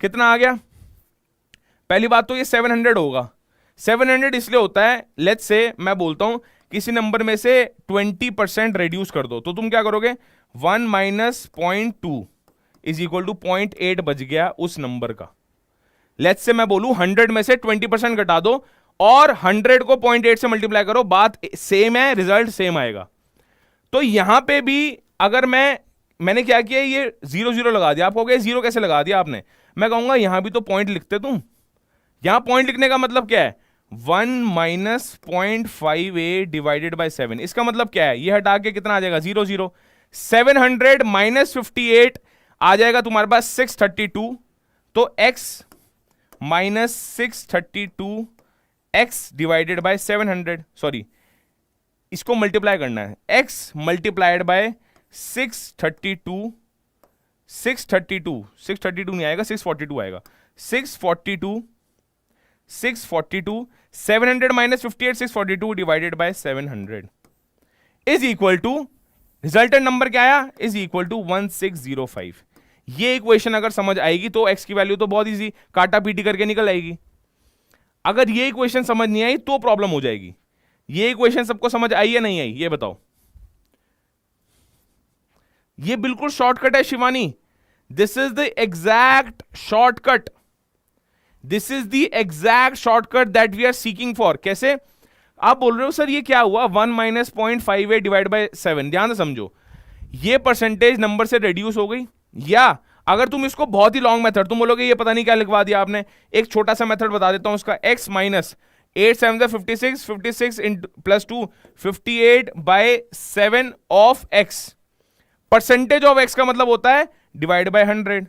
[SPEAKER 1] कितना आ गया। पहली बात तो ये 700 होगा। 700 इसलिए होता है, लेट्स से मैं बोलता हूं किसी नंबर में से 20% रिड्यूस कर दो, तो तुम क्या करोगे, 1 माइनस 0.2 इज इक्वल टू 0.8 बच गया उस नंबर का। लेट्स से मैं बोलूं 100 में से 20% घटा दो और 100 को 0.8 से मल्टीप्लाई करो, बात सेम है, रिजल्ट सेम आएगा। तो यहां पे भी अगर मैंने क्या किया, ये 0 0 लगा दिया। आप कहोगे 0 कैसे लगा दिया आपने, मैं कहूंगा यहां भी तो पॉइंट लिखते तुम। यहां पॉइंट लिखने का मतलब क्या है, 1 माइनस 0.58 डिवाइडेड बाय 7। इसका मतलब क्या है, ये हटा के कितना आ जाएगा, 0 0। 700 माइनस 58 आ जाएगा तुम्हारे पास 632। तो x minus 632 x divided by 700, sorry इसको मल्टीप्लाई करना है, x मल्टीप्लाइड बाय 632 नहीं आएगा, 642 आएगा। 642 700 minus 58 642 divided by 700 is equal to, resultant number क्या आया, इज इक्वल टू 1605। ये इक्वेशन अगर समझ आएगी तो x की वैल्यू तो बहुत इजी, काटा पीटी करके निकल आएगी। अगर ये इक्वेशन समझ नहीं आई तो प्रॉब्लम हो जाएगी। ये इक्वेशन सबको समझ आई या नहीं आई, ये बताओ। ये बिल्कुल शॉर्टकट है Shivani, this is the exact shortcut, this is the exact shortcut that we are seeking for. कैसे? आप बोल रहे हो सर ये क्या हुआ, 1 माइनस 0.58 डिवाइड बाय 7, ध्यान से समझो, ये परसेंटेज नंबर से रिड्यूस हो गई। या अगर तुम इसको बहुत ही लॉन्ग मेथड, तुम बोलोगे ये पता नहीं क्या लिखवा दिया आपने, एक छोटा सा मेथड बता देता हूं उसका, x माइनस 8 7 56, 56 प्लस 2 58 by 7 of x, percentage of x का मतलब होता है divide by 100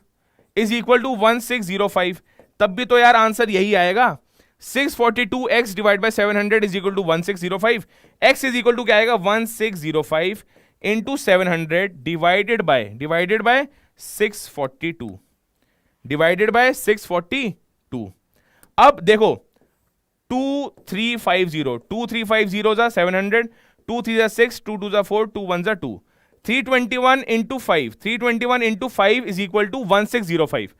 [SPEAKER 1] is equal to 1605। तब भी तो यार आंसर यही आएगा, 642x divide by 700 is equal to 1605। x is equal to क्या आएगा, 1605 into 700 divided by 642 divided by 642। अब देखो 2350 जा 700, 2 3 जा 6, 2 2 जा 4, 2 1 जा 2, 321 into 5, 321 into 5 is equal to 1605।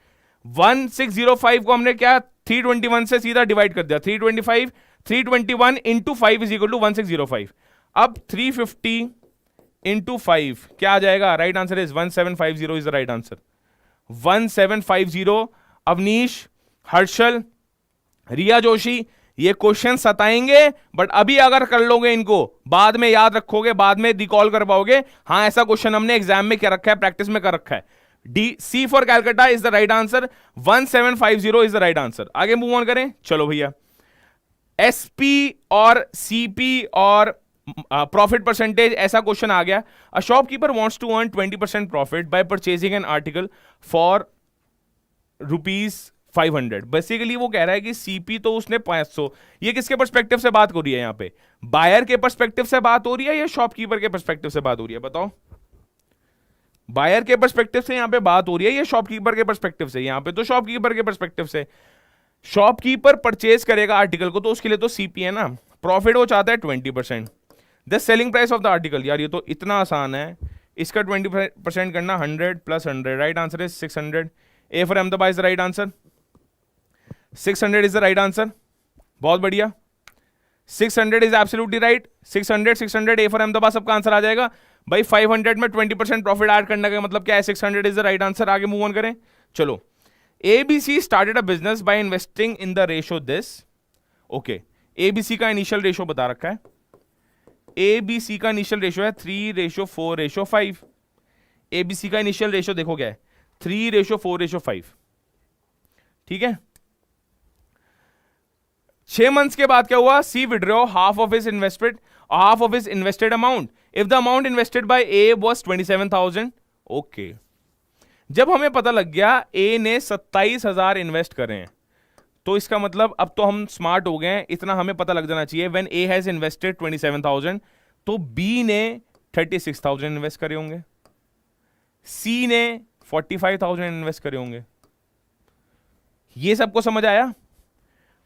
[SPEAKER 1] 1605 को हमने क्या 321 से सीधा डिवाइड कर दिया, 321 इंटू 5 इज इक्वल टू 1605। अब 350 इंटू 5 क्या आ जाएगा, right answer is 1750 is the right answer, 1750। Avneesh, Harshal, Riya Joshi, ये क्वेश्चन सताएंगे बट अभी अगर कर लोगे इनको, बाद में याद रखोगे, बाद में रिकॉल कर पाओगे, हाँ ऐसा क्वेश्चन हमने एग्जाम में क्या रखा है, प्रैक्टिस में कर रखा है। D C for Calcutta is the right answer, 1750 is the right answer. आगे मूव ऑन करें, चलो भैया, एसपी और सीपी और प्रॉफिट परसेंटेज, ऐसा क्वेश्चन आ गया। A shopkeeper wants to earn 20% profit by purchasing an article for ₹500। Basically वो कह रहा है कि सीपी तो उसने 500, ये किसके पर्सपेक्टिव से बात हो रही है यहाँ पे, बायर के पर्सपेक्टिव से बात हो रही है या शॉपकीपर के पर्सपेक्टिव से बात हो रही है, बताओ। बायर के पर्सपेक्टिव से यहां पे बात हो रही है या शॉपकीपर के पर्सपेक्टिव से, यहां पे तो शॉपकीपर के पर्सपेक्टिव से। शॉपकीपर परचेज करेगा आर्टिकल को तो उसके लिए तो सीपी है ना, प्रॉफिट वो चाहता है 20%। The selling price of the article, यार ये तो इतना आसान है, इसका 20% करना 100 plus 100, right answer is 600। A for Ahmedabad is the right answer, 600 is the right answer, बहुत बढ़िया, 600 is absolutely right, 600 A for Ahmedabad सबका आंसर आ जाएगा भाई। 500 में 20% प्रॉफिट ऐड करने का मतलब क्या है, 600 इज द राइट आंसर। आगे मूव ऑन करें, चलो। ABC started a business by investing in the ratio this, okay, ABC का इनिशियल रेशो बता रखा है, एबीसी का इनिशियल रेशो है 3:4:5। एबीसी का इनिशियल रेशो देखो क्या है, 3:4:5, ठीक है। 6 मंथ्स के बाद क्या हुआ, C withdraw half of his invested amount if the amount invested by A was 27,000, okay. जब हमें पता लग गया ए ने 27,000 इन्वेस्ट करे हैं, तो इसका मतलब अब तो हम स्मार्ट हो गए हैं, इतना हमें पता लग जाना चाहिए, व्हेन ए हैज इन्वेस्टेड 27,000 तो बी ने 36,000 इन्वेस्ट करे होंगे, सी ने 45,000 इन्वेस्ट करे होंगे। ये सबको समझ आया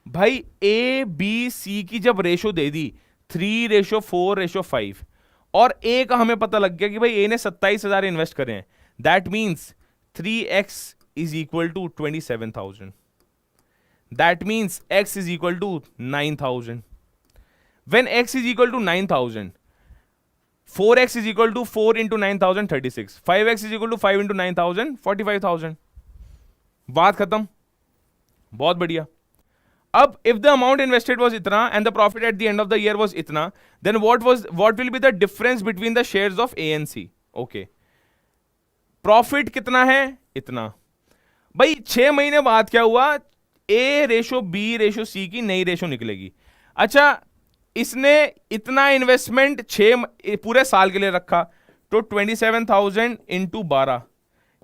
[SPEAKER 1] भाई? ए बी सी की जब रेशो दे दी 3:4:5 और ए का हमें पता लग गया कि भाई ए ने 27,000 इन्वेस्ट करे हैं, that means 3x is equal to 27,000, that means x is equal to 9,000। When x is equal to 9,000, 4x is equal to 4 into 9,000 36, 5x is equal to 5 into 9,000 45,000। बात खत्म, बहुत बढ़िया। अब if the amount invested was इतना and the profit at the end of the year was इतना, then what will be the difference between the shares of A and C? Okay, profit कितना है, इतना। भाई 6 महीने बाद क्या हुआ, A ratio B ratio C की नई रेशो निकलेगी। अच्छा, इसने इतना इन्वेस्टमेंट 6 पूरे साल के लिए रखा, तो 27,000 इंटू 12,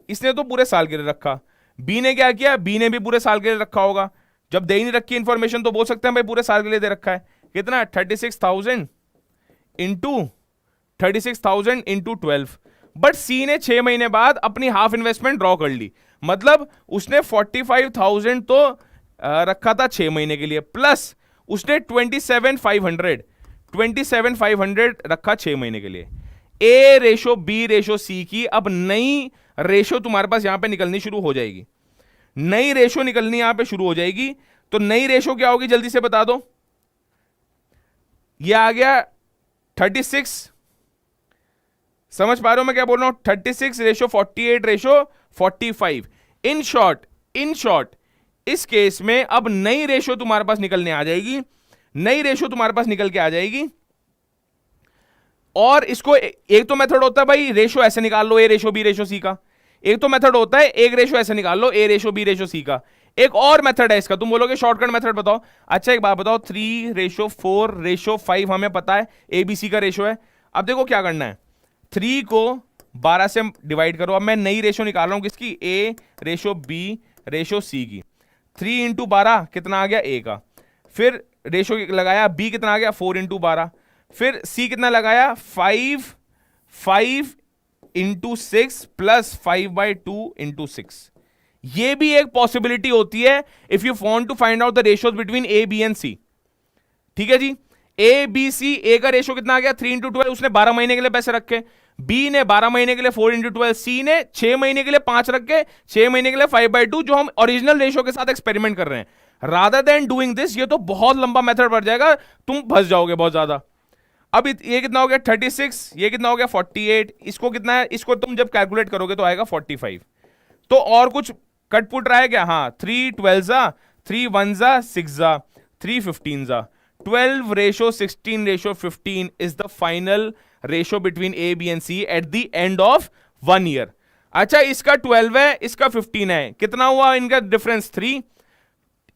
[SPEAKER 1] इसने तो पूरे साल के लिए रखा। B ने क्या किया, B ने भी पूरे साल के लिए रखा होगा, जब दे ही नहीं रखी इंफॉर्मेशन तो बोल सकते हैं भाई पूरे साल के लिए दे रखा है। कितना, 36,000 इंटू 12। बट सी ने 6 महीने बाद अपनी हाफ इन्वेस्टमेंट ड्रॉ कर ली, मतलब उसने 45,000 तो रखा था 6 महीने के लिए, प्लस उसने 27,500 रखा 6 महीने के लिए। ए रेशो बी रेशो सी की अब नई रेशो तुम्हारे पास यहां पे निकलनी शुरू हो जाएगी, नई रेशो निकलनी यहां पे शुरू हो जाएगी। तो नई रेशो क्या होगी, जल्दी से बता दो। ये आ गया 36 समझ पा रहे हो मैं क्या बोल रहा हूं? 36:48:45। इन शॉर्ट इस केस में अब नई रेशो तुम्हारे पास निकलने आ जाएगी, नई रेशो तुम्हारे पास निकल के आ जाएगी। और इसको एक तो मेथड होता है भाई रेशो ऐसे निकाल लो, ए रेशो बी रेशो सी का। एक तो मेथड होता है एक रेशो ऐसे निकाल लो, ए रेशो बी रेशो सी का। एक और मेथड है इसका, तुम बोलोगे शॉर्टकट मेथड बताओ। अच्छा एक बात बताओ, 3:4:5 हमें पता है एबीसी का रेशो है। अब देखो क्या करना है, 3 को 12 से डिवाइड करो। अब मैं नई रेशो निकाल रहा हूं किसकी, ए रेशो बी रेशो सी की। 3 × 12 कितना आ गया, ए का। फिर रेशो लगाया, बी कितना आ गया, 4 × 12। फिर सी कितना लगाया, 5 × 6 प्लस 5/2 × 6। ये भी एक पॉसिबिलिटी होती है if you want to find out the ratios between A B and C. ठीक है जी, ए बी सी, ए का रेशो कितना आ गया 3 × 12, उसने 12 महीने के लिए पैसे रखे। बी ने 12 महीने के लिए 4 × 12, सी ने 6 महीने के लिए 5 रखे, 6 महीने के लिए 5/2, जो हम ओरिजिनल रेशो के साथ एक्सपेरिमेंट कर रहे हैं। रादर देन डूइंग दिस, ये तो बहुत लंबा मेथड बढ़ जाएगा, तुम फंस जाओगे बहुत ज्यादा। अब ये कितना हो गया 36, ये कितना हो गया 48, इसको कितना है, इसको तुम जब कैलकुलेट करोगे तो आएगा 45। तो और कुछ कटपुट रहा है क्या, हाँ 3 12 3 1 6 3 15 12:16:15 is the final ratio between A, B and C at the end of 1 year। अच्छा इसका 12 है, इसका 15 है, कितना हुआ इनका डिफरेंस 3,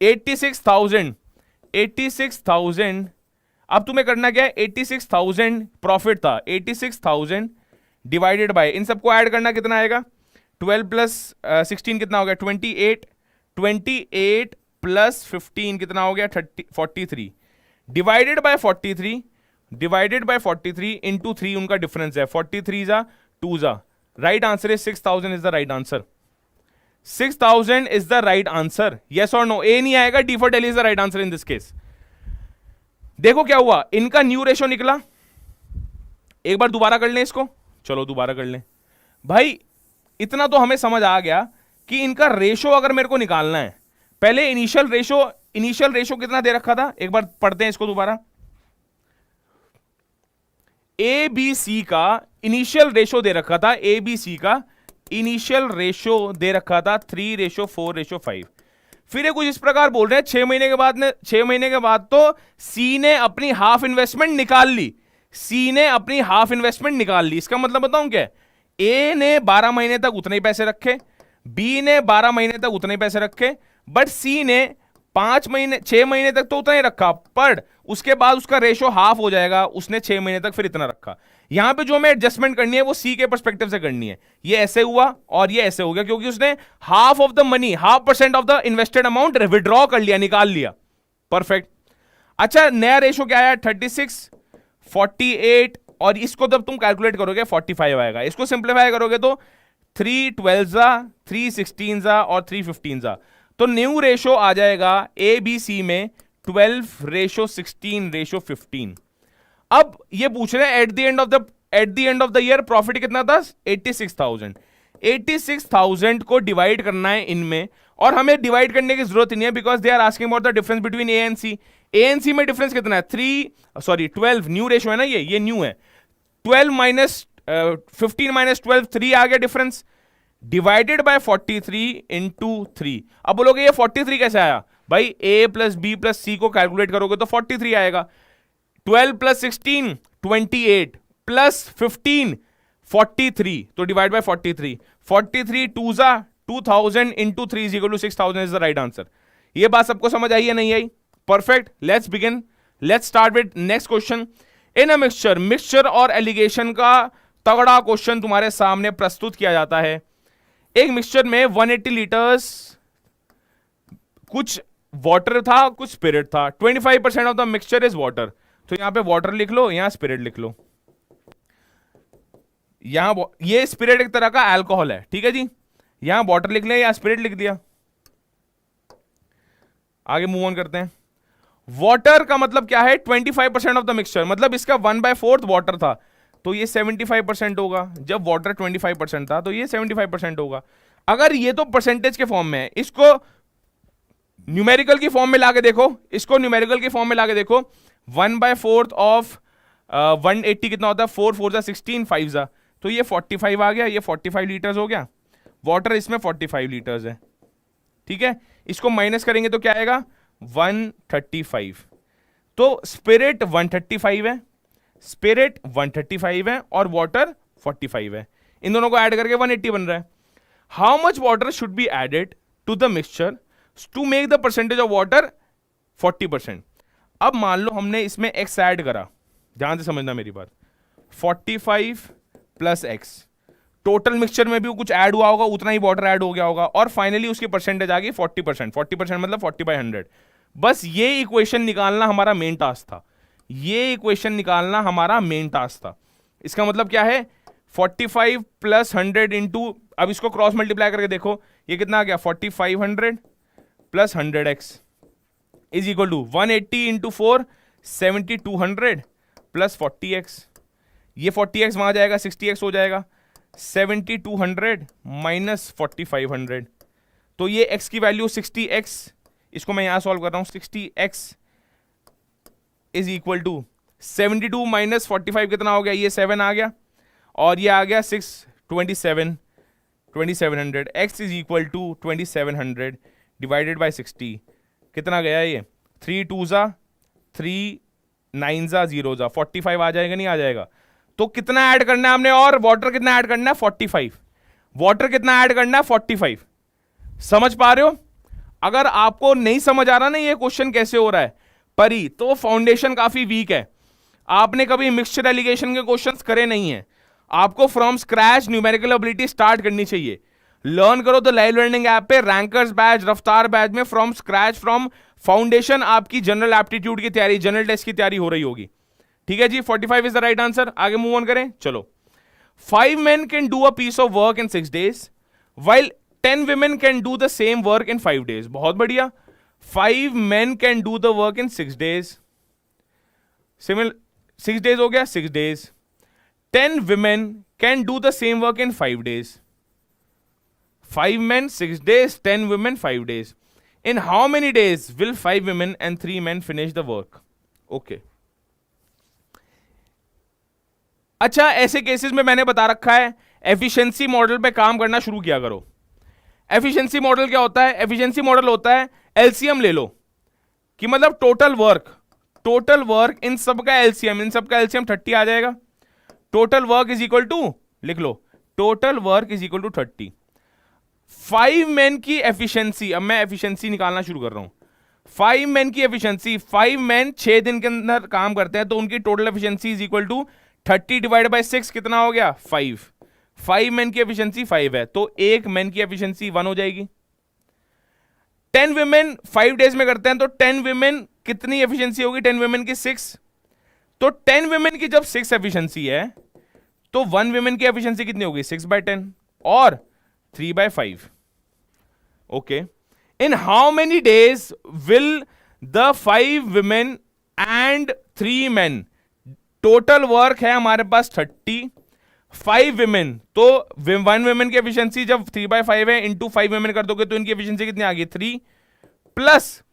[SPEAKER 1] 86,000। अब तुम्हें करना क्या है, 86,000 प्रॉफिट था, 86,000 डिवाइडेड बाय, इन सबको ऐड करना, कितना आएगा 12 + 16 कितना हो गया 28, 28 + 15 कितना हो गया 43, डिवाइडेड बाय 43, इंटू 3 उनका डिफरेंस है, 43 2 राइट आंसर है 6,000 is the right answer. 6,000 is the right answer, yes और नो? ए नहीं आएगा, D for daily is the right answer in this case. देखो क्या हुआ, इनका न्यू रेशो निकला। एक बार दोबारा कर लें इसको, चलो दोबारा कर लें भाई। इतना तो हमें समझ आ गया कि इनका रेशो अगर मेरे को निकालना है, पहले इनिशियल रेशो कितना दे रखा था, एक बार पढ़ते हैं इसको दोबारा। ए बी सी का इनिशियल रेशो दे रखा था, ए बी सी का इनिशियल रेशो दे रखा था 3:4:5। फिर ये कुछ इस प्रकार बोल रहे हैं 6 महीने के बाद तो सी ने अपनी हाफ इन्वेस्टमेंट निकाल ली, इसका मतलब बताऊं क्या, ए ने 12 महीने तक उतने ही पैसे रखे, बी ने 12 महीने तक उतने ही पैसे रखे, बट सी ने 6 महीने तक तो उतना ही रखा, पर उसके बाद उसका रेशो हाफ हो जाएगा, उसने 6 महीने तक फिर इतना रखा। यहां पे जो हमें एडजस्टमेंट करनी है वो सी के पर्सपेक्टिव से करनी है। ये ऐसे हुआ और ये ऐसे हो गया, क्योंकि उसने half of the money, 0.5% of the invested amount withdraw कर लिया, निकाल लिया। परफेक्ट। अच्छा नया रेशो क्या आया 36, 48, और इसको जब तुम कैलकुलेट करोगे 45 आएगा। इसको सिंप्लीफाई करोगे तो 3 12 3 16 और 3 15, तो न्यू रेशो आ जाएगा ए बी सी में 12:16:15। अब ये पूछ रहे हैं at the end of the year profit कितना था 86,000। 86,000 को डिवाइड करना है इनमें, और हमें डिवाइड करने की जरूरत नहीं है because they are asking about the difference between A and C. A and C में डिफरेंस कितना है 12 न्यू रेशो है ना, ये न्यू है। 12 - 15 - 12 3 आ गया डिफरेंस, डिवाइडेड बाय 43 × 3। अब बोलोगे ये 43 कैसे आया भाई, a + b + c को कैलकुलेट करोगे तो 43 आएगा। 12 + 16 28 + 15 43, तो divide by 43, 43 2 2000 × 3 = 6,000 is the right answer. ये बात सबको समझ आई या नहीं आई? Perfect, let's begin, let's start with next question. In a mixture और एलिगेशन का तगड़ा क्वेश्चन तुम्हारे सामने प्रस्तुत किया जाता है। एक मिक्सचर में 180 लीटर्स, कुछ वाटर था कुछ स्पिरिट था, 25% of the mixture is water, तो यहां पे वाटर लिख लो, यहां स्पिरिट लिख लो। यहां ये स्पिरिट एक तरह का अल्कोहल है, ठीक है जी, यहां वाटर लिख लिया, यहां स्पिरिट लिख दिया। आगे मूव ऑन करते हैं। वाटर का मतलब क्या है 25% ऑफ द मिक्सचर, मतलब इसका 1/4 वाटर था, तो ये 75% होगा। जब वाटर 25% था तो ये 75% होगा। अगर ये तो परसेंटेज के फॉर्म में है, इसको न्यूमेरिकल की फॉर्म में लाके देखो, 1/4 ऑफ 180 कितना होता है 4 4 16 5, तो ये 45 आ गया, ये 45 लीटर्स हो गया, वाटर इसमें 45 लीटर्स है, ठीक है। इसको माइनस करेंगे तो क्या आएगा 135। तो स्पिरिट 135 है, स्पिरिट 135 है और वाटर 45 है, इन दोनों को ऐड करके 180 बन रहा है। How much water should be added to the mixture to make the percentage of water 40%। अब मान लो हमने इसमें x ऐड करा, ध्यान से समझना मेरी बात, 45 प्लस x, टोटल मिक्सचर में भी कुछ ऐड हुआ होगा, उतना ही वाटर ऐड हो गया होगा, और फाइनली उसकी परसेंटेज आ गई 40%। 40% मतलब 40/100। बस ये इक्वेशन निकालना हमारा मेन टास्क था, ये इक्वेशन निकालना हमारा मेन टास्क था। इसका मतलब क्या है, 45 प्लस 100 इंटू, अब इसको क्रॉस मल्टीप्लाई करके देखो ये कितना आ गया, 4500 plus 100x is equal to 180 into 4 7200 plus 40x, ये 40x वहां जाएगा 60x हो जाएगा, 7200 माइनस 4500, तो ये x की वैल्यू 60x, इसको मैं यहां सॉल्व कर रहा हूं, 60x is equal to 72 minus 45 कितना हो गया, ये 7 आ गया, और ये आ गया 2700, x is equal to 2700 divided by 60, कितना गया ये, 3 2 जा 3 9 जा 0 जा 45 आ जाएगा, नहीं आ जाएगा। तो कितना ऐड करना है हमने, और वाटर कितना ऐड करना है 45, वाटर कितना ऐड करना है 45। समझ पा रहे हो? अगर आपको नहीं समझ आ रहा ना ये क्वेश्चन कैसे हो रहा है परी, तो फाउंडेशन काफी वीक है, आपने कभी मिक्सचर एलिगेशन के क्वेश्चंस करे नहीं है, आपको from scratch numerical ability start करनी चाहिए। लर्न करो तो लाइव लर्निंग ऐप पे, रैंकर्स बैच, रफ्तार बैच में फ्रॉम स्क्रैच, फ्रॉम फाउंडेशन आपकी जनरल एप्टीट्यूड की तैयारी, जनरल टेस्ट की तैयारी हो रही होगी, ठीक है जी। 45 इज द राइट आंसर। आगे मूव ऑन करें, चलो। 5 men can do a piece of work in 6 days while 10 women can do the same work in 5 days। बहुत बढ़िया, 5 men can do the work in 6 days, similar 6 days हो गया 6 days, 10 women can do the same work in 5 days, 5 men 6 days, 10 women 5 days, in how many days will 5 women and 3 men finish the work? Okay, अच्छा, ऐसे cases में मैंने बता रखा है efficiency model पे काम करना शुरू किया करो। एफिशिएंसी मॉडल क्या होता है, एफिशिएंसी मॉडल होता है एलसीएम ले लो, कि मतलब टोटल वर्क इन सब का एलसीएम, इन सब का एलसीएम 30 आ जाएगा, total work is equal to, लिख लो, total work is equal to 30। 5 men की एफिशिएंसी, अब मैं एफिशिएंसी निकालना शुरू कर रहा हूं, 5 men की एफिशिएंसी, 5 men 6 दिन के अंदर काम करते हैं, तो उनकी total efficiency is equal to 30 divide by 6 कितना हो गया 5। 5 men की एफिशिएंसी 5 है, तो एक मैन की एफिशिएंसी 1 हो जाएगी। 10 women 5 डेज में करते हैं, तो 10 women कितनी एफिशिएंसी होगी, 10 women की 6, तो 10 women की जब 6 एफिशिएंसी है तो 1 women की एफिशिएंसी कितनी होगी 6/10 और 3/5। Okay, in how many days will the 5 women and 3 men, total work है हमारे पास 30, 5 women, तो 1 women की एफिशिएंसी जब 3/5 है, इंटू 5 women कर दोगे तो इनकी एफिशिएंसी कितनी आ गई 3, प्लस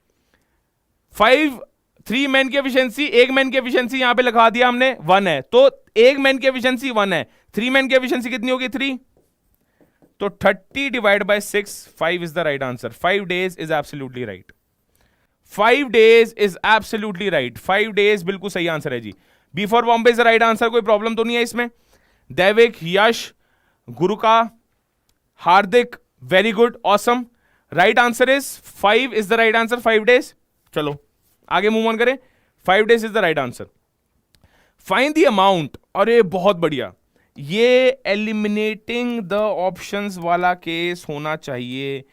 [SPEAKER 1] 3 men की एफिशिएंसी, एक मैन की एफिशिएंसी यहां पे लिखा दिया हमने 1 है, तो एक मैन की एफिशिएंसी 1 है, 3 men की एफिशिएंसी कितनी होगी 3, तो 30 divide by 6, 5 is the right answer. 5 days is absolutely right, 5 days is absolutely right, 5 days बिल्कुल सही आंसर है जी। B for Bombay is the right answer, कोई प्रॉब्लम तो नहीं है इसमें। Daivik, Yash, Guruka, Hardik, very good, awesome, right answer is 5 is the right answer, 5 days। चलो आगे मूव ऑन करें, 5 days is the right answer. Find the amount, अरे बहुत बढ़िया, ये एलिमिनेटिंग द ऑप्शंस वाला केस होना चाहिए।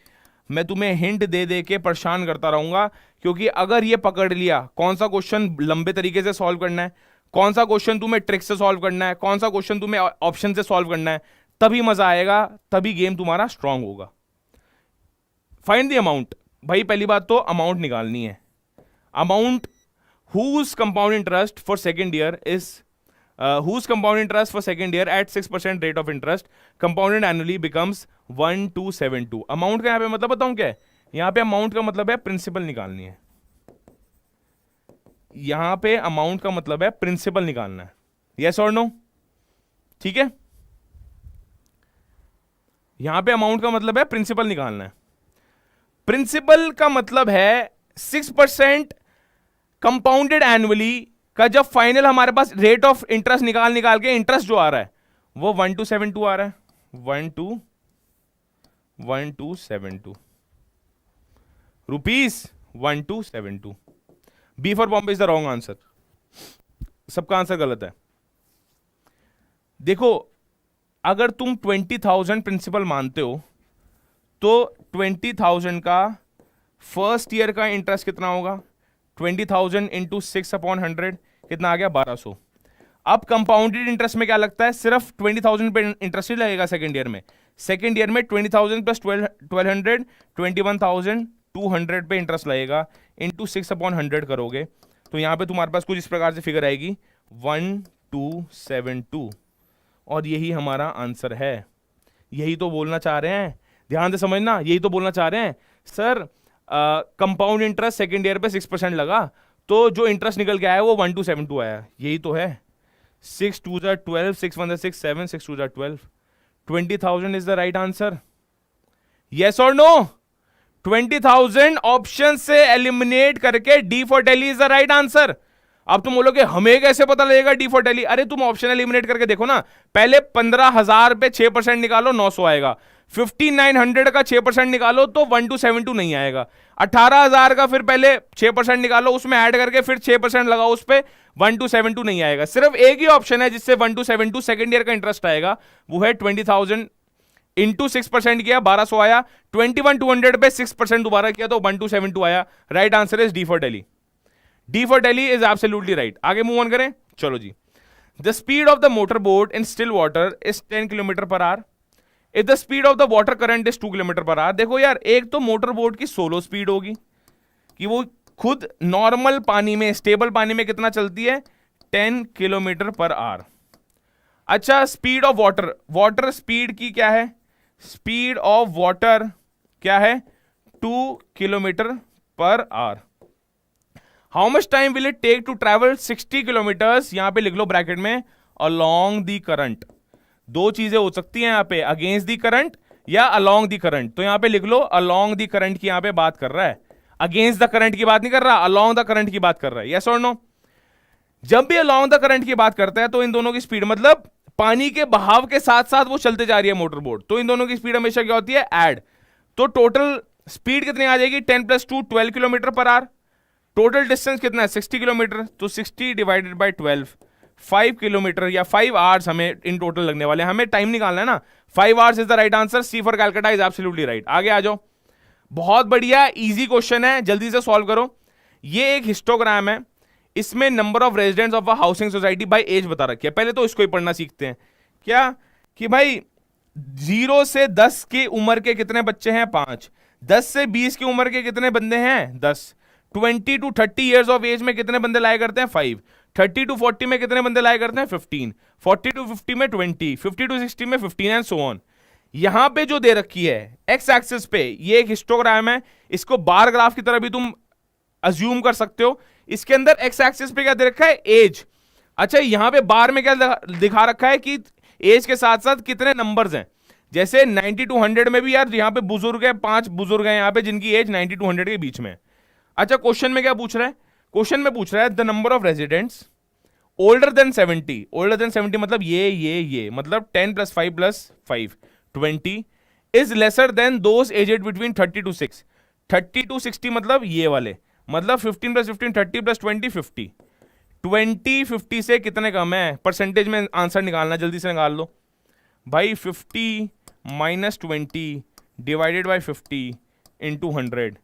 [SPEAKER 1] मैं तुम्हें हिंट दे दे के परेशान करता रहूंगा, क्योंकि अगर ये पकड़ लिया कौन सा क्वेश्चन लंबे तरीके से सॉल्व करना है, कौन सा क्वेश्चन तुम्हें ट्रिक से सॉल्व करना है, कौन सा क्वेश्चन तुम्हें ऑप्शन से सॉल्व करना है, तभी मजा आएगा, तभी गेम तुम्हारा स्ट्रांग होगा। फाइंड द अमाउंट, भाई पहली बात तो अमाउंट निकालनी है। Amount whose compound interest for second year is whose compound interest for second year at 6% rate of interest compounded annually becomes 1272। Amount का यहां पे मतलब बताऊं क्या है, यहां पे अमाउंट का मतलब है प्रिंसिपल निकालनी है, यहां पे अमाउंट का मतलब है प्रिंसिपल निकालना है, यस और नो, ठीक है। यहां पे अमाउंट का मतलब है प्रिंसिपल निकालना है। प्रिंसिपल का मतलब है 6% कंपाउंडेड एनुअली का जब फाइनल हमारे पास रेट ऑफ इंटरेस्ट निकाल के इंटरेस्ट जो आ रहा है वो 1272 आ रहा है, 1272 rupees 1272। B for Bombay is the wrong answer, सबका आंसर गलत है। देखो अगर तुम 20,000 प्रिंसिपल मानते हो तो 20,000 का फर्स्ट ईयर का इंटरेस्ट कितना होगा, 20,000 इंटू 6/100 कितना आ गया 1200। अब कंपाउंडेड इंटरेस्ट में क्या लगता है, सिर्फ 20,000 पे इंटरेस्ट ही लगेगा सेकेंड ईयर में। सेकेंड ईयर में 20,000 प्लस 1200 21,200 पे इंटरेस्ट लगेगा, इंटू 6/100 करोगे तो यहां पे तुम्हारे पास कुछ इस प्रकार से फिगर आएगी 1272, और यही हमारा आंसर है। यही तो बोलना चाह रहे हैं, ध्यान से समझना, यही तो बोलना चाह रहे हैं sir compound interest second year पे 6% लगा तो जो इंटरेस्ट निकल के आया वो 1272 आया, यही तो है। 6 2 12, 6 1 6 7, 6 2 12, 20,000 is the right answer. Yes और नो? 20,000 ऑप्शन से एलिमिनेट करके D for Delhi is the right answer. अब तुम बोलोगे हमें कैसे पता लगेगा डी फॉर दिल्ली? अरे तुम ऑप्शन एलिमिनेट करके देखो ना, पहले 15,000 पे 6% निकालो 900 आएगा, 5900 का 6% निकालो तो 1272 नहीं आएगा, 18,000 का फिर पहले 6% निकालो उसमें ऐड करके फिर 6% लगाओ उस पर 1272 नहीं आएगा। सिर्फ एक ही ऑप्शन है जिससे 1272 सेकेंड ईयर का इंटरेस्ट आएगा, वो है 20,000 इंटू 6% किया 1200 आया, 21,200 पे 6% दोबारा किया तो 1272 आया। Right answer is D for Delhi. D for Delhi is absolutely right. आगे मूव ऑन करें, चलो जी। The speed of the motor boat in still water is 10 kilometre per hour if the speed of the water current is 2 kilometre per hour. देखो यार, एक तो motor boat की solo speed होगी कि वो खुद नॉर्मल पानी में, स्टेबल पानी में कितना चलती है, 10 किलोमीटर पर आवर। अच्छा, speed of water, water speed की क्या है, स्पीड ऑफ वाटर क्या है, 2 kilometre per hour. How much time will it take to travel 60 kilometres, यहां पे लिख लो ब्रैकेट में, अलोंग दी करंट। दो चीजें हो सकती हैं यहां पे, अगेंस्ट दी करंट या अलोंग दी करंट, तो यहां पे लिख लो अलोंग दी करंट की यहां पे बात कर रहा है, अगेंस्ट द करंट की बात नहीं कर रहा, अलोंग द करंट की बात कर रहा है। यस और नो? जब भी अलोंग द करंट की बात करता है तो इन दोनों की स्पीड, मतलब पानी के बहाव के साथ साथ वो चलते जा रही है मोटर बोट, तो इन दोनों की स्पीड हमेशा क्या होती है, ऐड। तो टोटल स्पीड कितनी आ जाएगी, 10 + 2 12 kilometre per our. Total distance कितना है, 60 किलोमीटर, तो 60 डिवाइडेड बाय 12, 5 किलोमीटर या 5 आवर्स हमें इन टोटल लगने वाले हैं। हमें टाइम निकालना है ना, 5 hours is the right answer. C for Calcutta is absolutely right. आगे आ जाओ, बहुत बढ़िया, इजी क्वेश्चन है, जल्दी से सॉल्व करो। ये एक हिस्टोग्राम है, इसमें number of residents of a housing society by age बता रखी है। पहले तो इसको ही पढ़ना सीखते हैं, क्या कि भाई 0 से 10 की उम्र के कितने बच्चे हैं, 5। 10 से 20 की उम्र के कितने बंदे हैं, 10। 20 to 30 ईयर्स ऑफ एज में कितने बंदे लाया करते हैं, 5। 30 to 40 में कितने बंदे लाया करते हैं, 15। 40 to 50 में 20, 50 to 60 में 15 एंड सो ऑन। यहां पे जो दे रखी है एक्स एक्सिस पे, ये एक हिस्टोग्राम है, इसको बार ग्राफ की तरह भी तुम अज्यूम कर सकते हो। इसके अंदर एक्स एक्सिस पे क्या दे रखा है, एज। अच्छा, यहां पे बार में क्या दिखा रखा है कि एज के साथ साथ कितने नंबर्स हैं। जैसे 90 to 100 में भी यार यहां पे बुजुर्ग है, 5 बुजुर्ग हैं यहां पे जिनकी एज 90 to 100 के बीच में। अच्छा, क्वेश्चन में क्या पूछ रहा है, क्वेश्चन में पूछ रहा है the number of residents older than 70, older than 70 मतलब ये मतलब 10 + 5 + 5 20 is lesser than those aged between 30 to 6। 30 to 60 मतलब ये वाले, मतलब 15 + 15 30 + 20 50। 20 50 से कितने कम है, परसेंटेज में आंसर निकालना, जल्दी से निकाल लो भाई। 50 - 20 divided by 50 into 100।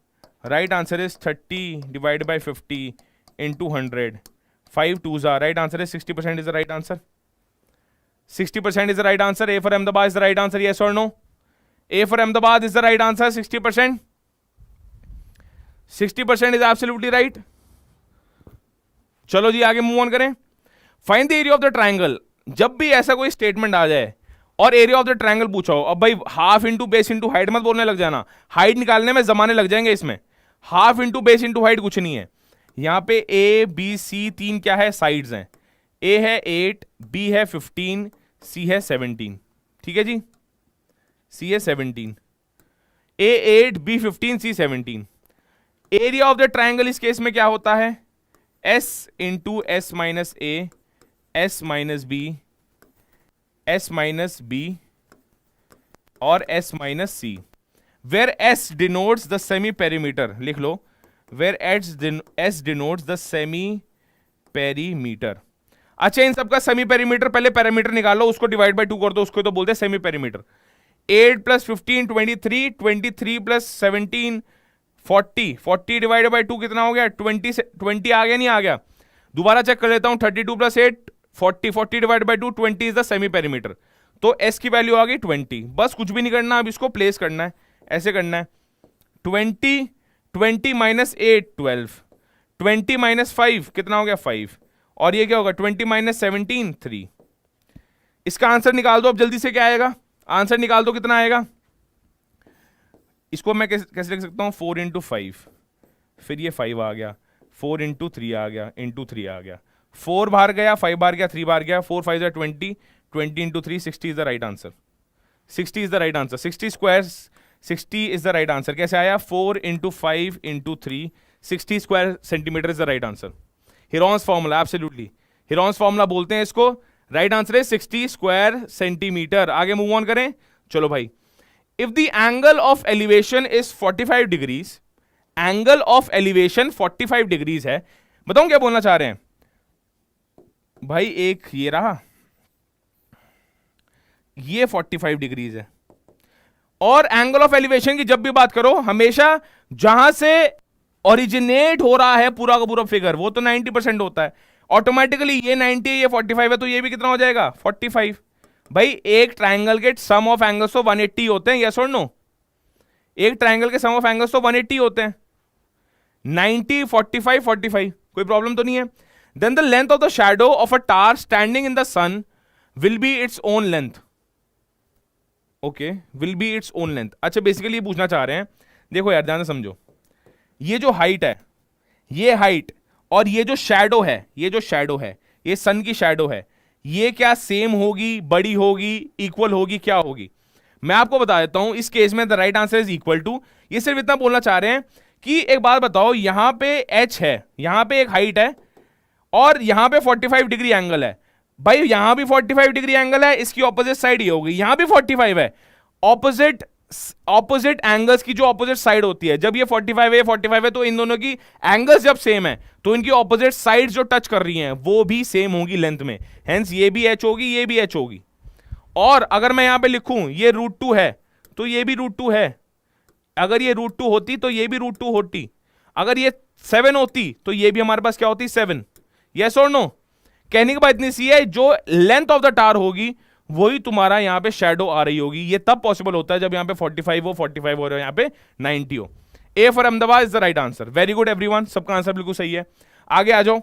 [SPEAKER 1] Right answer is 30 divided by 50 into 100। 5 2s are right answer is 60% is the right answer. 60% is the right answer. A for Ahmedabad is the right answer. Yes or no? A for Ahmedabad is the right answer. 60%. 60% is absolutely right. चलो जी आगे move on करें। Find the area of the triangle. जब भी ऐसा कोई statement आ जाए और area of the triangle पूछा हो, अब भाई half into base into height मत बोलने लग जाना, हाइट निकालने में जमाने लग जाएंगे इसमें। Half into base into height कुछ नहीं है। यहां पे ए बी सी 3 क्या है, साइड्स हैं। ए है 8, बी है 15, सी है 17। ठीक है जी, सी है 17, A 8, B 15, C 17। Area of the triangle इस केस में क्या होता है? S into S minus A, S minus B, S minus B और S minus C, where S denotes the semi perimeter. लिख लो, where S denotes the semi perimeter. अच्छा, इन सबका सेमी पेरीमीटर, पहले पेरीमीटर निकालो, उसको डिवाइड बाय 2 कर दो, उसको तो बोलते हैं semi perimeter. 8 plus 15 23, 23 plus 17 40, 40 divide by 2 कितना हो गया? 20 आ गया, नहीं आ गया? दोबारा चेक कर लेता हूं, 32 plus 8 40, 40 divide by 2 20 is the semi perimeter. तो एस की वैल्यू आ गई 20। बस कुछ भी नहीं करना, अब इसको प्लेस करना है, ऐसे करना है। 20 माइनस 8 12, 20 माइनस 5 कितना हो गया? 5, और ये क्या होगा? 20 माइनस 17 3। इसका आंसर निकाल दो अब जल्दी से, क्या आएगा? आंसर निकाल दो, कितना आएगा? इसको मैं कैसे लिख सकता हूं? 4 इंटू 5, फिर ये 5 आ गया, 4 इंटू 3 आ गया, इंटू 3 आ गया, 4 बाहर गया, 5 बाहर गया, 3 बाहर गया, 4 5 20, 20 into 3 60 is the right answer. 60 is the right answer. 60 square 60 is the right answer. कैसे आया? 4 into 5 into 3, 60 square centimetre is the right answer. Heron's formula, absolutely Heron's formula बोलते हैं इसको। राइट आंसर है 60 स्क्वायर सेंटीमीटर। आगे move on करें, चलो भाई। If the angle of elevation is 45 degrees, angle of elevation 45 degrees है, बताऊं क्या बोलना चाह रहे हैं भाई? एक ये रहा, ये 45 डिग्रीज है, और एंगल ऑफ एलिवेशन की जब भी बात करो, हमेशा जहां से ओरिजिनेट हो रहा है पूरा का पूरा फिगर, वो तो 90% होता है ऑटोमेटिकली। ये 90 है, ये 45 है, तो ये भी कितना हो जाएगा? 45। भाई एक ट्राइंगल के सम ऑफ एंगल्स तो 180 होते हैं, यस और नो? एक ट्राइंगल के सम ऑफ एंगल्स तो 180 होते हैं। 90 45 45, कोई प्रॉब्लम तो नहीं है। Then the length of the shadow of a star standing in the sun will be its own length. Okay, will be its own length. अच्छा, बेसिकली ये पूछना चाह रहे हैं, देखो यार ध्यान से समझो, ये जो हाइट है, ये हाइट और ये जो शैडो है, ये जो शैडो है, ये सन की शैडो है, ये क्या सेम होगी, बड़ी होगी, इक्वल होगी, क्या होगी? मैं आपको बता देता हूं, इस केस में the right answer is equal to. ये सिर्फ इतना बोलना चाह रहे हैं कि एक बात बताओ, यहां पे h है, यहां पे एक हाइट है, और यहां पे 45 डिग्री एंगल है। भाई यहां भी 45 डिग्री एंगल है, इसकी ऑपोजिट साइड ये होगी, यहां भी 45 है। ऑपोजिट एंगल्स की जो ऑपोजिट साइड होती है, जब ये 45 है, 45 है, तो इन दोनों की एंगल्स जब सेम है, तो इनकी ऑपोजिट साइड जो टच कर रही हैं वो भी सेम होगी लेंथ में। हेंस ये भी h होगी, ये भी h होगी। और अगर मैं यहां पे लिखूं ये √2 है, तो ये भी √2 है। अगर ये √2 होती तो ये भी √2 होती। अगर ये 7 होती तो ये भी हमारे पास क्या होती? 7। यस और नो? कहने की बात इतनी सी है, जो लेंथ ऑफ द टार होगी वही तुम्हारा यहां पे शैडो आ रही होगी। ये तब पॉसिबल होता है जब यहां पे 45 हो, 45 हो, यहां पे 90 हो। A for Ahmedabad is the right answer. Very good everyone, सबका आंसर बिल्कुल सही है। आगे आ जाओ।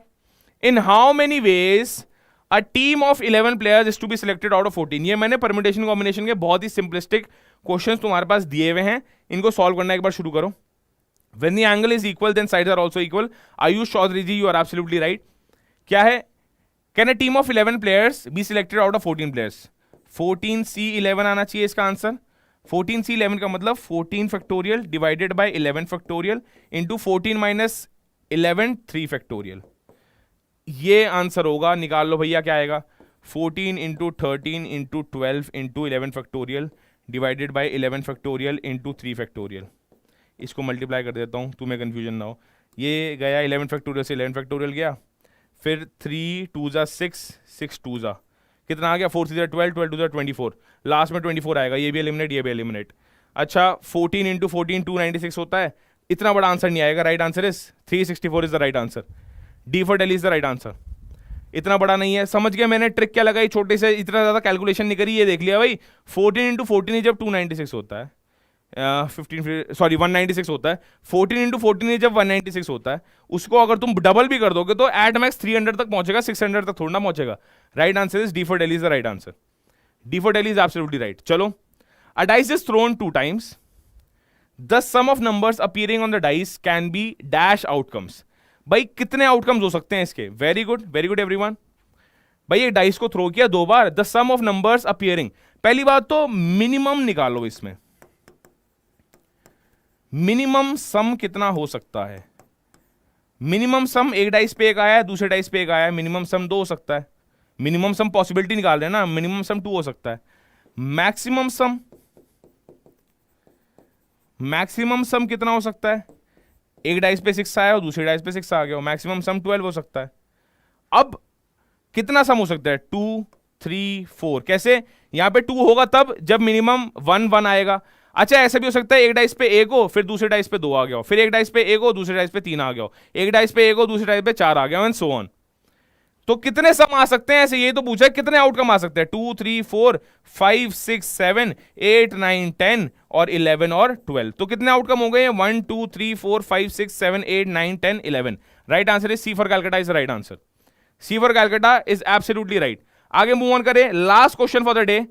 [SPEAKER 1] In how many ways a team of 11 players is to be selected out of 14। ये मैंने परम्यूटेशन कॉम्बिनेशन के बहुत ही सिंपलिस्टिक क्वेश्चंस तुम्हारे पास दिए हुए हैं, इनको सॉल्व करना एक बार शुरू करो। When the angle is equal, then sides are also equal. Ayush Chaudhary ji, you are absolutely right. क्या है? Can a team of 11 players be selected out of 14 players? 14C11 आना चाहिए इसका आंसर। 14C11 का मतलब 14 factorial divided by 11 factorial into 14 minus 11 3 factorial. ये answer होगा, निकाल लो भैया क्या आएगा? 14 into 13 into 12 into 11 factorial divided by 11 factorial into 3 factorial. इसको मल्टीप्लाई कर देता हूँ, तुम्हें कन्फ्यूजन ना हो। ये गया 11 फैक्टोरियल से 11 फैक्टोरियल गया, फिर 3 2 जा 6 6 2 जा कितना आ गया? 4 3 12 12 2 जा 24, लास्ट में 24 आएगा। ये भी एलिमिनेट, ये भी एलिमिनेट। अच्छा 14 इंटू 14 296 होता है। इतना बड़ा आंसर नहीं आएगा। Right answer is 364 is the right answer. D for Delhi is the right answer. इतना बड़ा नहीं है। समझ गया मैंने ट्रिक क्या लगाई? छोटे से, इतना ज़्यादा कैलकुलेशन नहीं करी। ये देख लिया भाई, 14 इंटू 14 जब 296 होता है, 196 होता है। 14 इंटू 14 जब 196 होता है, उसको अगर तुम डबल भी कर दोगे तो एट मैक्स 300 तक पहुंचेगा, 600 तक थोड़ा ना पहुंचेगा। Right answer is D for Delhi is the right answer. D for Delhi is absolutely right. चलो, a dice is thrown 2 times. The sum of numbers appearing on the dice can be dash outcomes. भाई कितने outcomes हो सकते हैं इसके? Very good everyone. भाई एक dice को थ्रो किया 2 बार, the sum of numbers appearing, पहली बात तो मिनिमम निकालो, इसमें मिनिमम सम कितना हो सकता है? मिनिमम सम एक डाइस पे एक आया है, दूसरे डाइस पे एक आया है, मिनिमम सम 2 हो सकता है। मिनिमम सम पॉसिबिलिटी निकाल रहे हैं ना, मिनिमम सम 2 हो सकता है। मैक्सिमम सम कितना हो सकता है? एक डाइस पे 6 आया और दूसरे डाइस पे 6 आ गया, मैक्सिमम सम 12 हो सकता है। अब कितना सम हो सकता है? 2 3 4। कैसे? यहां पे 2 होगा तब जब मिनिमम 1 1 आएगा। अच्छा, ऐसा भी हो सकता है एक डाइस पे 1 हो, फिर दूसरे डाइस पे 2 आ गया हो, फिर एक डाइस पे 1 हो, दूसरे डाइस पे 3 आ गया हो, एक डाइस पे 1 हो, दूसरे डाइस पे 4 आ गया, एंड सो ऑन। तो कितने सम आ सकते हैं ऐसे? ये तो पूछा है कितने आउटकम आ सकते हैं। 2 3 4 5 6 7 8 9 10 और 11 और 12। तो कितने आउटकम हो गए? 1 2 3 4 5 6 7 8 9 10 11। Right answer is C for Calcutta is right answer. C for Calcutta is absolutely right. आगे मूव ऑन करें, last question for the day,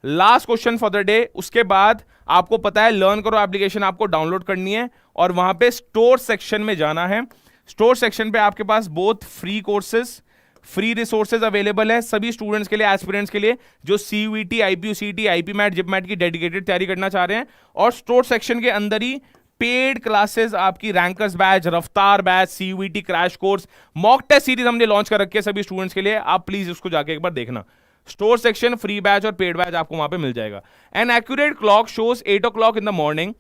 [SPEAKER 1] last question for the day. उसके बाद आपको पता है लर्न करो एप्लीकेशन आपको डाउनलोड करनी है और वहां पे स्टोर सेक्शन में जाना है। स्टोर सेक्शन पे आपके पास both free courses, free resources available है सभी स्टूडेंट्स के लिए, एस्पिरेंट्स के लिए जो सीयूईटी, आईपीयूसीटी, आईपीमैट, जिपमैट की डेडिकेटेड तैयारी करना चाह रहे हैं। और स्टोर सेक्शन के अंदर ही पेड क्लासेस आपकी, rankers batch, Raftaar batch, CUET crash course, mock test series हमने लॉन्च कर रखी है सभी स्टूडेंट्स के लिए। आप प्लीज उसको जाके एक बार देखना। स्टोर सेक्शन, फ्री बैच और पेड बैच आपको वहां पे मिल जाएगा। An accurate clock shows 8 o'clock in the morning.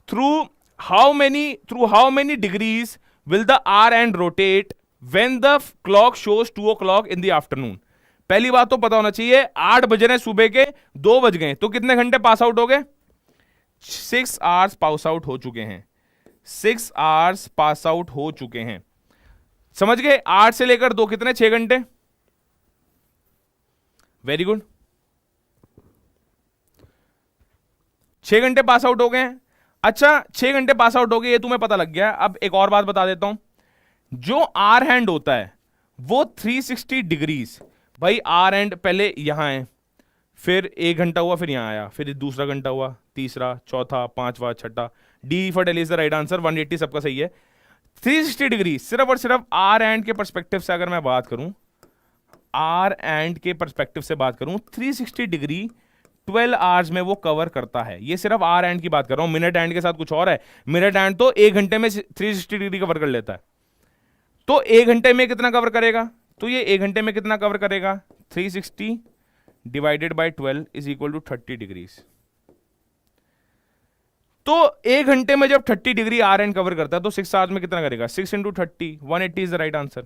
[SPEAKER 1] Through how many degrees will the hour hand rotate when the clock shows 2 o'clock in the afternoon? पहली बात तो पता होना चाहिए, 8 बज रहे सुबह के, 2 बज गए, तो कितने घंटे पास आउट हो गए? 6 hours पास आउट हो चुके हैं। 6 hours पास आउट हो चुके हैं, समझ गए? 8 से लेकर 2 कितने? 6 घंटे। वेरी गुड, 6 घंटे पास आउट हो गए। अच्छा, 6 घंटे पास आउट हो गए, ये तुम्हें पता लग गया। अब एक और बात बता देता हूं, जो आर हैंड होता है वो 360 डिग्रीज। भाई आर हैंड पहले यहां है, फिर 1 घंटा हुआ, फिर यहां आया, फिर दूसरा घंटा हुआ, तीसरा, चौथा, पांचवा, छठा। D for daily is the right answer. 180 सबका सही है। 360 डिग्री सिर्फ और सिर्फ आर हैंड के परस्पेक्टिव से अगर मैं बात करूं, आर एंड के परस्पेक्टिव से बात करूं, 360 डिग्री 12 आवर्स में वो कवर करता है। ये सिर्फ आर एंड की बात कर रहा हूं, मिनट एंड के साथ कुछ और है। मिनट एंड तो 1 घंटे में 360 डिग्री कवर कर लेता है। तो 1 घंटे में कितना कवर करेगा? तो ये 1 घंटे में कितना कवर करेगा? 360 divided by 12 is equal to 30 degrees. तो 1 घंटे में जब 30 डिग्री आर एंड कवर करता है तो 6 आवर्स में कितना करेगा? 6 into 30, 180 is the right answer.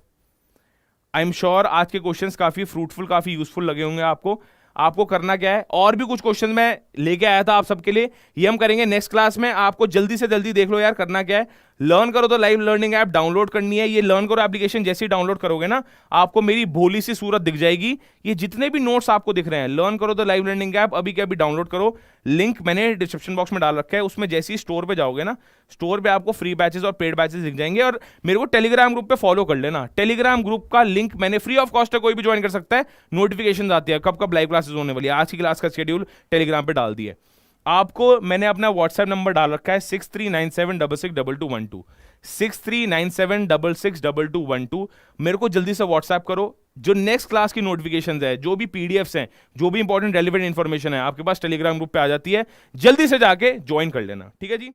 [SPEAKER 1] I am sure आज के क्वेश्चंस काफी फ्रूटफुल, काफी यूजफुल लगे होंगे आपको। आपको करना क्या है, और भी कुछ क्वेश्चन मैं लेके आया था आप सबके लिए, ये हम करेंगे नेक्स्ट क्लास में। आपको जल्दी से जल्दी देख लो यार, करना क्या है, लर्न करो तो लाइव लर्निंग ऐप डाउनलोड करनी है। ये लर्न करो एप्लीकेशन जैसे ही डाउनलोड करोगे ना, आपको मेरी भोली सी सूरत दिख जाएगी। ये जितने भी नोट्स आपको दिख रहे हैं, लर्न करो तो लाइव लर्निंग ऐप अभी के अभी डाउनलोड करो। लिंक मैंने डिस्क्रिप्शन बॉक्स में डाल रखा है, उसमें जैसे ही स्टोर पे जाओगे ना, स्टोर पे आपको फ्री बैचेस और पेड बैचेस दिख जाएंगे। और मेरे को टेलीग्राम ग्रुप पे फॉलो कर लेना। टेलीग्राम ग्रुप का लिंक मैंने फ्री ऑफ कॉस्ट है, कोई भी ज्वाइन कर सकता है। नोटिफिकेशन आती है कब कब लाइव क्लासेस होने वाली है, आज की क्लास का शेड्यूल टेलीग्राम पे डाल दिया। आपको मैंने अपना व्हाट्सएप नंबर डाल रखा है 6397662212, 6397662212। मेरे को जल्दी से व्हाट्सएप करो। जो नेक्स्ट क्लास की नोटिफिकेशंस है, जो भी पीडीएफ्स हैं, जो भी इंपॉर्टेंट रेलिवेंट इंफॉर्मेशन है, आपके पास टेलीग्राम ग्रुप पे आ जाती है। जल्दी से जाके ज्वाइन कर लेना, ठीक है जी।